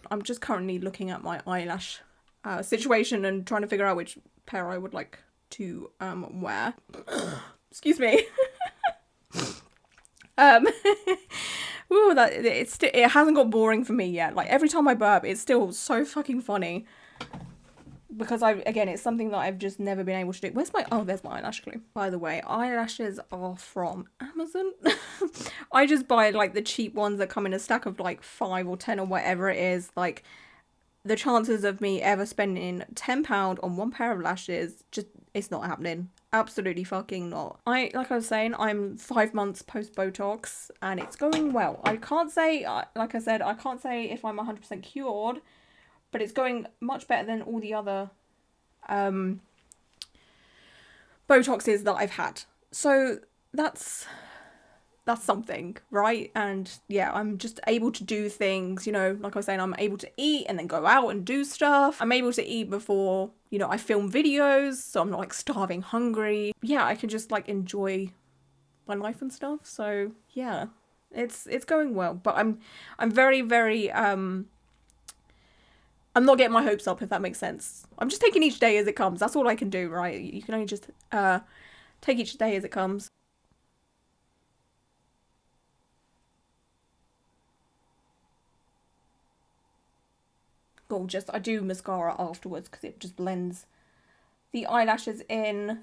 I'm just currently looking at my eyelash situation and trying to figure out which pair I would like to wear. Excuse me. Ooh, it hasn't got boring for me yet. Like, every time I burp, it's still so fucking funny, because again, it's something that I've just never been able to do. There's my eyelash glue. By the way, eyelashes are from Amazon. I just buy like the cheap ones that come in a stack of like 5 or 10 or whatever it is. Like, the chances of me ever spending £10 on one pair of lashes, just, it's not happening. Absolutely fucking not. Like I was saying, I'm 5 months post Botox, and it's going well. I can't say, like I said, I can't say if I'm 100% cured, but it's going much better than all the other Botoxes that I've had. So that's something, right? And yeah, I'm just able to do things, you know, like I was saying, I'm able to eat and then go out and do stuff. I'm able to eat before, you know, I film videos, so I'm not like starving hungry. Yeah, I can just like enjoy my life and stuff. So yeah, it's going well, but I'm very, very, I'm not getting my hopes up, if that makes sense. I'm just taking each day as it comes. That's all I can do, right? You can only just take each day as it comes. Gorgeous. I do mascara afterwards because it just blends the eyelashes in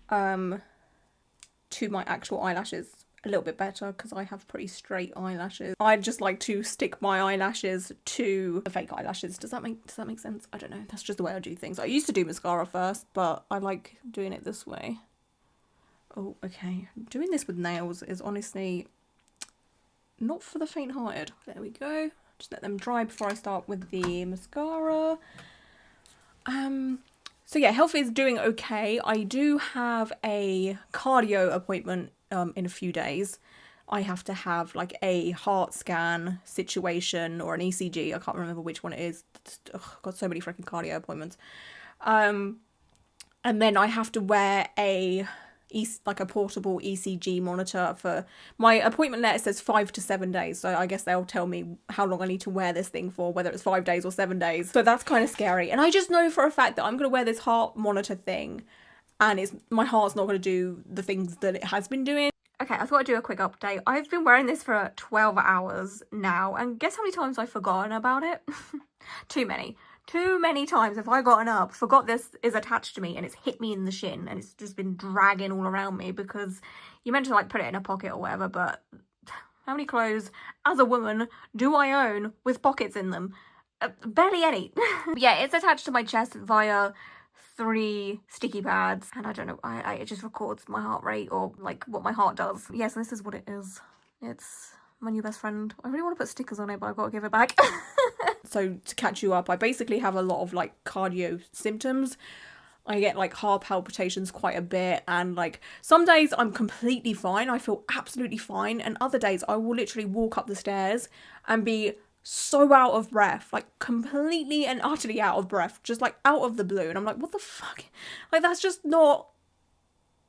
to my actual eyelashes a little bit better, because I have pretty straight eyelashes. I just like to stick my eyelashes to the fake eyelashes. Does that make sense? I don't know. That's just the way I do things. I used to do mascara first, but I like doing it this way. Oh, okay. Doing this with nails is honestly not for the faint-hearted. There we go. Just let them dry before I start with the mascara. So yeah, health is doing okay. I do have a cardio appointment in a few days. I have to have like a heart scan situation or an ECG. I can't remember which one it is. Ugh, I've got so many freaking cardio appointments. And then I have to wear a portable ECG monitor for my appointment letter. Says 5 to 7 days, so I guess they'll tell me how long I need to wear this thing for, whether it's 5 days or 7 days. So that's kind of scary, and I just know for a fact that I'm gonna wear this heart monitor thing, and my heart's not gonna do the things that it has been doing. Okay, I thought I'd do a quick update. I've been wearing this for 12 hours now, and guess how many times I've forgotten about it? Too many. Too many times have I gotten up, forgot this is attached to me, and it's hit me in the shin, and it's just been dragging all around me, because you meant to like put it in a pocket or whatever, but how many clothes as a woman do I own with pockets in them? Barely any. Yeah, it's attached to my chest via 3 sticky pads, and I don't know, it just records my heart rate, or like what my heart does. Yes, this is what it is. It's my new best friend. I really want to put stickers on it, but I've got to give it back. So to catch you up, I basically have a lot of like cardio symptoms. I get like heart palpitations quite a bit, and like some days I'm completely fine. I feel absolutely fine, and other days I will literally walk up the stairs and be so out of breath, like completely and utterly out of breath, just like out of the blue. And I'm like, what the fuck? Like, that's just not,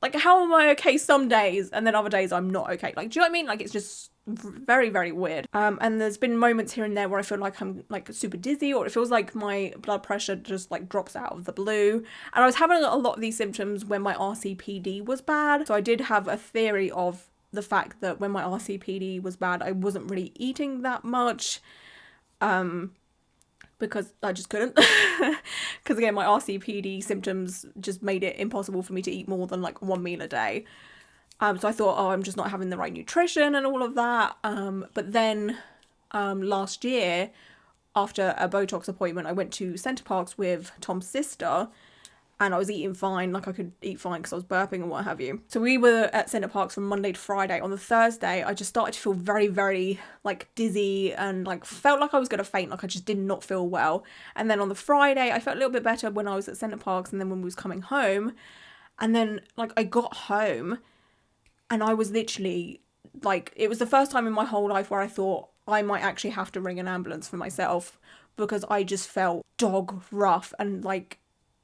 like, how am I okay some days and then other days I'm not okay? Like, do you know what I mean? Like, it's just very, very weird. And there's been moments here and there where I feel like I'm like super dizzy, or it feels like my blood pressure just like drops out of the blue. And I was having a lot of these symptoms when my RCPD was bad. So I did have a theory of the fact that when my RCPD was bad, I wasn't really eating that much. Because I just couldn't. Because again, my RCPD symptoms just made it impossible for me to eat more than like one meal a day. So I thought, oh, I'm just not having the right nutrition and all of that. But then last year, after a Botox appointment, I went to Centre Parks with Tom's sister, and I was eating fine, like I could eat fine because I was burping and what have you. So we were at Centre Parks from Monday to Friday. On the Thursday, I just started to feel very, very like dizzy and like felt like I was going to faint, like I just did not feel well. And then on the Friday, I felt a little bit better when I was at Centre Parks, and then when we was coming home. And then like I got home and I was literally like, it was the first time in my whole life where I thought I might actually have to ring an ambulance for myself, because I just felt dog rough, and like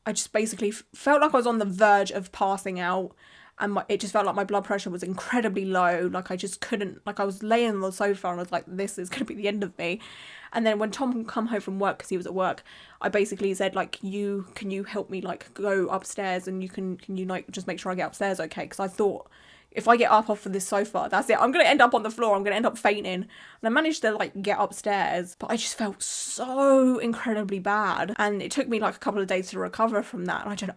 I just basically felt like I was on the verge of passing out, and it just felt like my blood pressure was incredibly low. Like I just couldn't, like I was laying on the sofa and I was like, this is going to be the end of me. And then when Tom come home from work, because he was at work, I basically said like, can you help me like go upstairs, and can you like just make sure I get upstairs okay? Because I thought, if I get up off of this sofa, that's it. I'm going to end up on the floor. I'm going to end up fainting. And I managed to like get upstairs, but I just felt so incredibly bad. And it took me like a couple of days to recover from that. And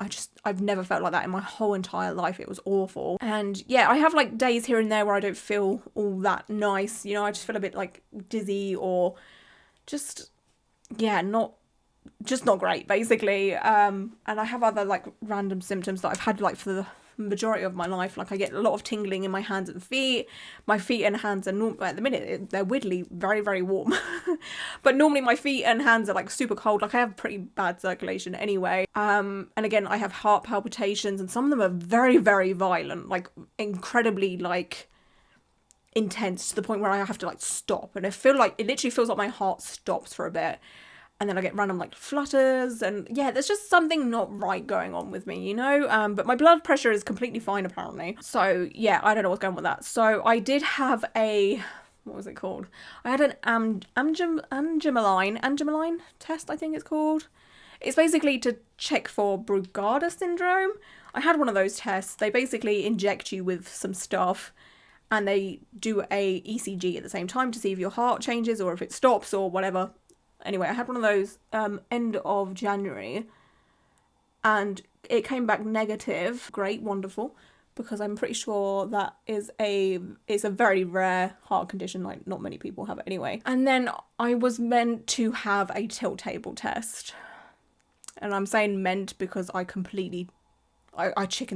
I've never felt like that in my whole entire life. It was awful. And yeah, I have like days here and there where I don't feel all that nice. You know, I just feel a bit like dizzy, or just, yeah, not great basically. And I have other like random symptoms that I've had like for the majority of my life. Like I get a lot of tingling in my hands and feet. My feet and hands are at the minute they're weirdly very, very warm. But normally my feet and hands are like super cold. Like I have pretty bad circulation anyway. And again, I have heart palpitations, and some of them are very, very violent, like incredibly like intense, to the point where I have to like stop, and it literally feels like my heart stops for a bit. And then I get random like flutters, and yeah, there's just something not right going on with me, you know? But my blood pressure is completely fine apparently. So yeah, I don't know what's going on with that. So I did have what was it called? I had an Angemeline test, I think it's called. It's basically to check for Brugada syndrome. I had one of those tests. They basically inject you with some stuff, and they do a ECG at the same time to see if your heart changes or if it stops or whatever. Anyway, I had one of those end of January, and it came back negative. Great, wonderful, because I'm pretty sure that it's a very rare heart condition. Like not many people have it anyway. And then I was meant to have a tilt table test, and I'm saying meant because I chickened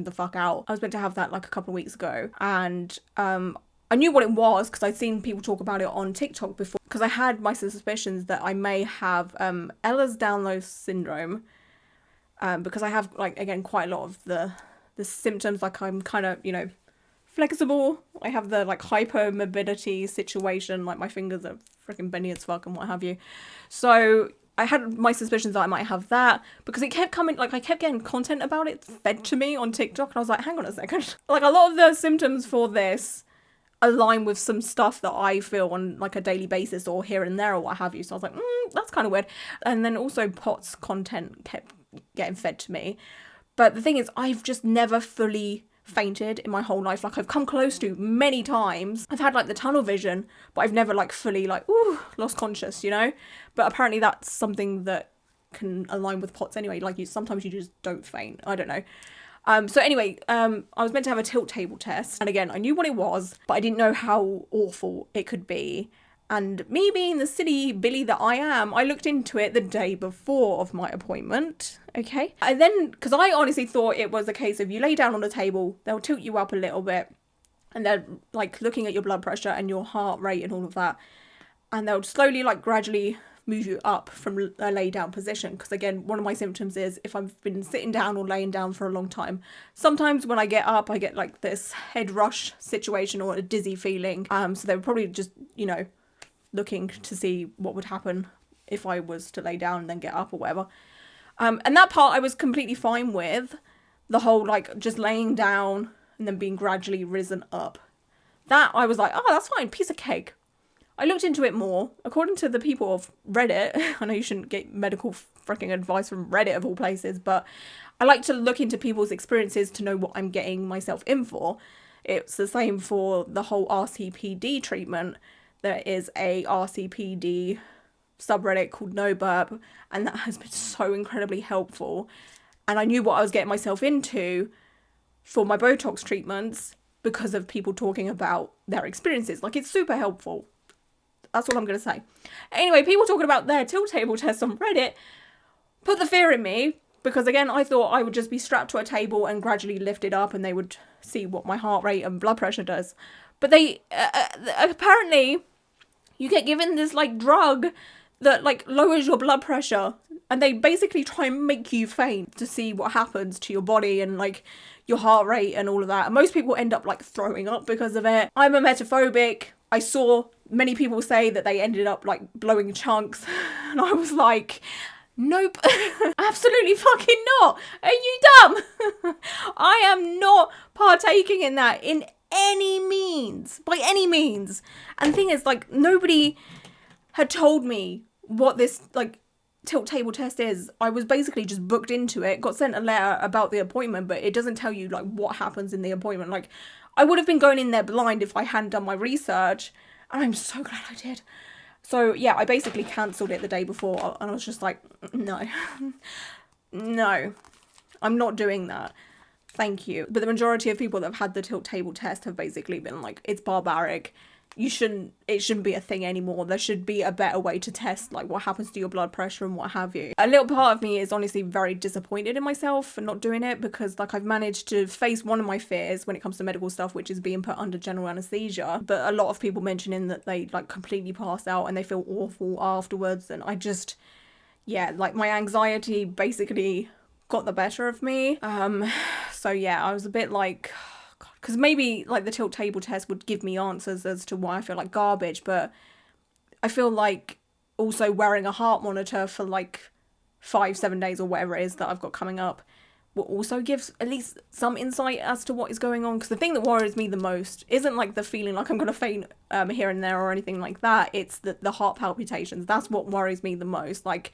the fuck out. I was meant to have that like a couple of weeks ago, and I knew what it was because I'd seen people talk about it on TikTok before, because I had my suspicions that I may have Ehlers-Danlos syndrome, because I have, like, again, quite a lot of the symptoms. Like I'm kind of, you know, flexible. I have the like hypermobility situation, like my fingers are freaking bendy as fuck and what have you. So I had my suspicions that I might have that, because it kept coming, like I kept getting content about it fed to me on TikTok, and I was like, hang on a second. Like a lot of the symptoms for this align with some stuff that I feel on like a daily basis or here and there or what have you. So I was like, that's kind of weird. And then also POTS content kept getting fed to me. But the thing is, I've just never fully fainted in my whole life. Like I've come close to many times. I've had like the tunnel vision, but I've never like fully like, lost conscious, you know? But apparently that's something that can align with POTS anyway. Like sometimes you just don't faint. I don't know. So anyway, I was meant to have a tilt table test. And again, I knew what it was, but I didn't know how awful it could be. And me being the silly Billy that I am, I looked into it the day before of my appointment. Okay. And then, because I honestly thought it was a case of you lay down on the table, they'll tilt you up a little bit, and they're like looking at your blood pressure and your heart rate and all of that, and they'll slowly like gradually move you up from a lay down position. Because again, one of my symptoms is if I've been sitting down or laying down for a long time, sometimes when I get up I get like this head rush situation or a dizzy feeling. So they were probably just, you know, looking to see what would happen if I was to lay down and then get up or whatever. And that part I was completely fine with, the whole like just laying down and then being gradually risen up. That I was like, oh, that's fine, piece of cake. I looked into it more. According to the people of Reddit, I know you shouldn't get medical freaking advice from Reddit of all places, but I like to look into people's experiences to know what I'm getting myself in for. It's the same for the whole RCPD treatment. There is a RCPD subreddit called No Burp, and that has been so incredibly helpful. And I knew what I was getting myself into for my Botox treatments because of people talking about their experiences. Like, it's super helpful. That's all I'm going to say. Anyway, people talking about their tilt table tests on Reddit put the fear in me, because again, I thought I would just be strapped to a table and gradually lifted up and they would see what my heart rate and blood pressure does. But they, apparently, you get given this like drug that like lowers your blood pressure, and they basically try and make you faint to see what happens to your body and like your heart rate and all of that. And most people end up like throwing up because of it. I'm emetophobic. I saw many people say that they ended up like blowing chunks, and I was like, nope, absolutely fucking not. Are you dumb? I am not partaking in that in any means, by any means. And the thing is, like, nobody had told me what this like tilt table test is. I was basically just booked into it, got sent a letter about the appointment, but it doesn't tell you like what happens in the appointment. Like, I would have been going in there blind if I hadn't done my research, and I'm so glad I did. So yeah, I basically cancelled it the day before, and I was just like, no, no, I'm not doing that. Thank you. But the majority of people that have had the tilt table test have basically been like, it's barbaric. It shouldn't be a thing anymore. There should be a better way to test like what happens to your blood pressure and what have you. A little part of me is honestly very disappointed in myself for not doing it, because like I've managed to face one of my fears when it comes to medical stuff, which is being put under general anesthesia. But a lot of people mentioning that they like completely pass out and they feel awful afterwards, and I just, yeah, like my anxiety basically got the better of me. So yeah, I was a bit like, because maybe like the tilt table test would give me answers as to why I feel like garbage, but I feel like also wearing a heart monitor for like 5-7 days or whatever it is that I've got coming up will also give at least some insight as to what is going on. Because the thing that worries me the most isn't like the feeling like I'm going to faint here and there or anything like that. It's the heart palpitations. That's what worries me the most. Like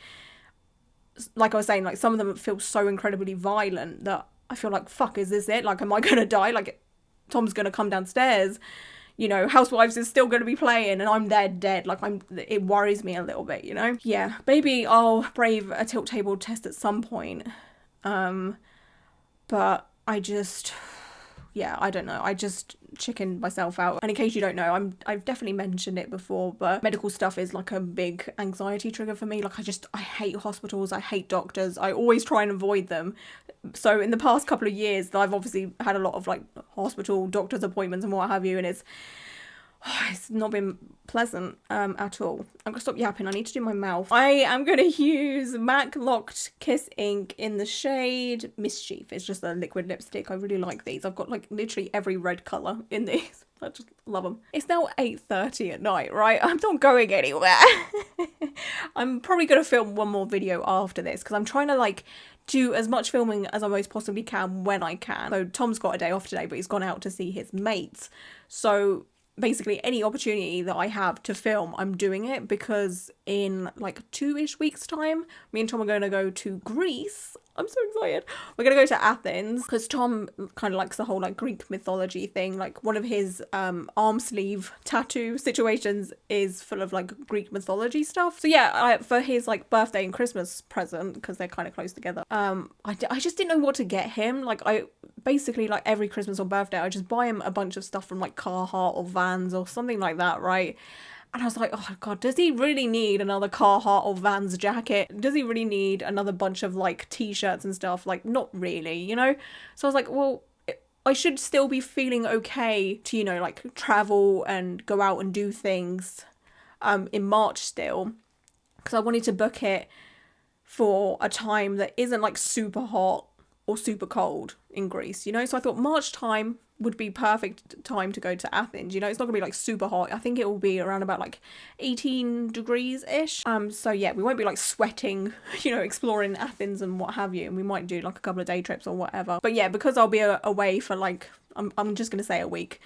I was saying, like some of them feel so incredibly violent that I feel like, fuck, is this it? Like, am I going to die? Like, Tom's going to come downstairs, you know, Housewives is still going to be playing and I'm there dead. Like, it worries me a little bit, you know? Yeah, maybe I'll brave a tilt table test at some point. But I just, yeah, I don't know. I just chickened myself out. And in case you don't know, I've definitely mentioned it before, but medical stuff is like a big anxiety trigger for me. Like, I hate hospitals. I hate doctors. I always try and avoid them. So in the past couple of years, I've obviously had a lot of like hospital doctor's appointments and what have you, and it's not been pleasant at all. I'm gonna stop yapping. I need to do my mouth. I am gonna use MAC Locked Kiss ink in the shade Mischief. It's just a liquid lipstick. I really like these. I've got like literally every red colour in these. I just love them. It's now 8:30 at night, right? I'm not going anywhere. I'm probably gonna film one more video after this because I'm trying to like do as much filming as I most possibly can when I can. So Tom's got a day off today, but he's gone out to see his mates. So basically any opportunity that I have to film, I'm doing it, because in like 2-ish weeks time, me and Tom are going to go to Greece. I'm so excited. We're going to go to Athens because Tom kind of likes the whole like Greek mythology thing. Like one of his arm sleeve tattoo situations is full of like Greek mythology stuff. So yeah, for his like birthday and Christmas present, because they're kind of close together, I just didn't know what to get him. Like I basically, like every Christmas or birthday, I just buy him a bunch of stuff from like Carhartt or Vans or something like that, right? And I was like, oh God, does he really need another Carhartt or Vans jacket? Does he really need another bunch of like t-shirts and stuff? Like, not really, you know? So I was like, well, I should still be feeling okay to, you know, like travel and go out and do things in March still, because I wanted to book it for a time that isn't like super hot or super cold in Greece, you know. So I thought March time would be perfect time to go to Athens, you know. It's not gonna be like super hot. I think it will be around about like 18 degrees ish. So yeah, we won't be like sweating, you know, exploring Athens and what have you, and we might do like a couple of day trips or whatever. But yeah, because I'll be away for like, I'm just gonna say a week.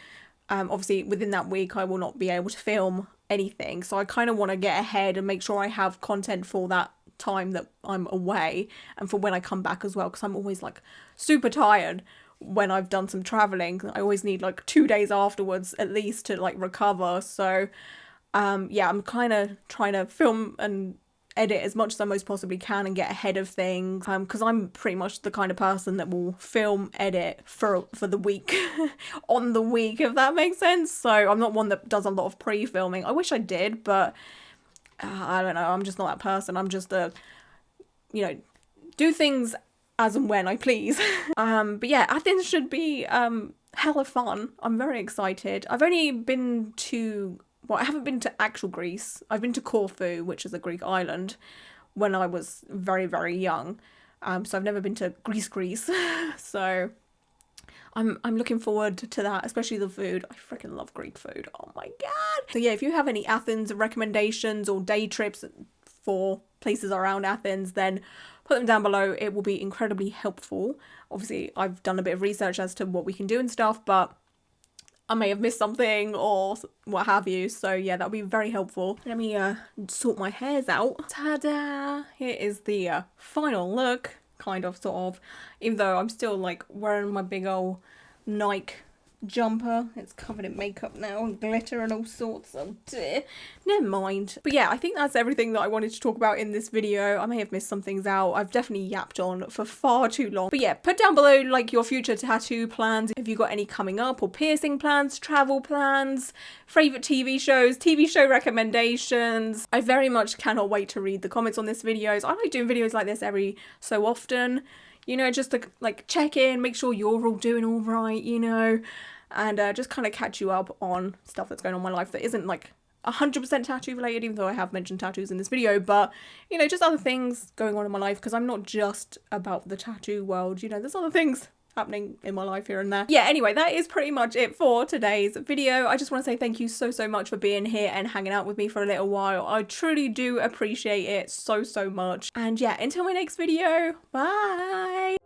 Obviously within that week I will not be able to film anything, so I kind of want to get ahead and make sure I have content for that time that I'm away and for when I come back as well, because I'm always like super tired when I've done some traveling. I always need like 2 days afterwards at least to like recover. So yeah, I'm kind of trying to film and edit as much as I most possibly can and get ahead of things, because I'm pretty much the kind of person that will film edit for the week on the week, if that makes sense. So I'm not one that does a lot of pre-filming. I wish I did, but I don't know, I'm just not that person. I'm just you know, do things as and when I please. But yeah, Athens should be hella fun. I'm very excited. I've only been to, well, I haven't been to actual Greece. I've been to Corfu, which is a Greek island, when I was very, very young. So I've never been to Greece. So I'm looking forward to that, especially the food. I freaking love Greek food. Oh my god. So yeah, if you have any Athens recommendations or day trips for places around Athens, then put them down below. It will be incredibly helpful. Obviously, I've done a bit of research as to what we can do and stuff, but I may have missed something or what have you. So yeah, that'll be very helpful. Let me sort my hairs out. Ta-da! Here is the final look, kind of, sort of. Even though I'm still like wearing my big old Nike jumper. It's covered in makeup now and glitter and all sorts. Oh dear. Never mind. But yeah, I think that's everything that I wanted to talk about in this video. I may have missed some things out. I've definitely yapped on for far too long. But yeah, put down below like your future tattoo plans. If you got any coming up, or piercing plans, travel plans, favourite TV shows, TV show recommendations. I very much cannot wait to read the comments on this videos. I like doing videos like this every so often, you know, just to like check in, make sure you're all doing all right, you know, and just kind of catch you up on stuff that's going on in my life that isn't like 100% tattoo related, even though I have mentioned tattoos in this video, but you know, just other things going on in my life, because I'm not just about the tattoo world, you know, there's other things happening in my life here and there. Yeah, anyway, that is pretty much it for today's video. I just want to say thank you so much for being here and hanging out with me for a little while. I truly do appreciate it so much. And yeah, until my next video, bye!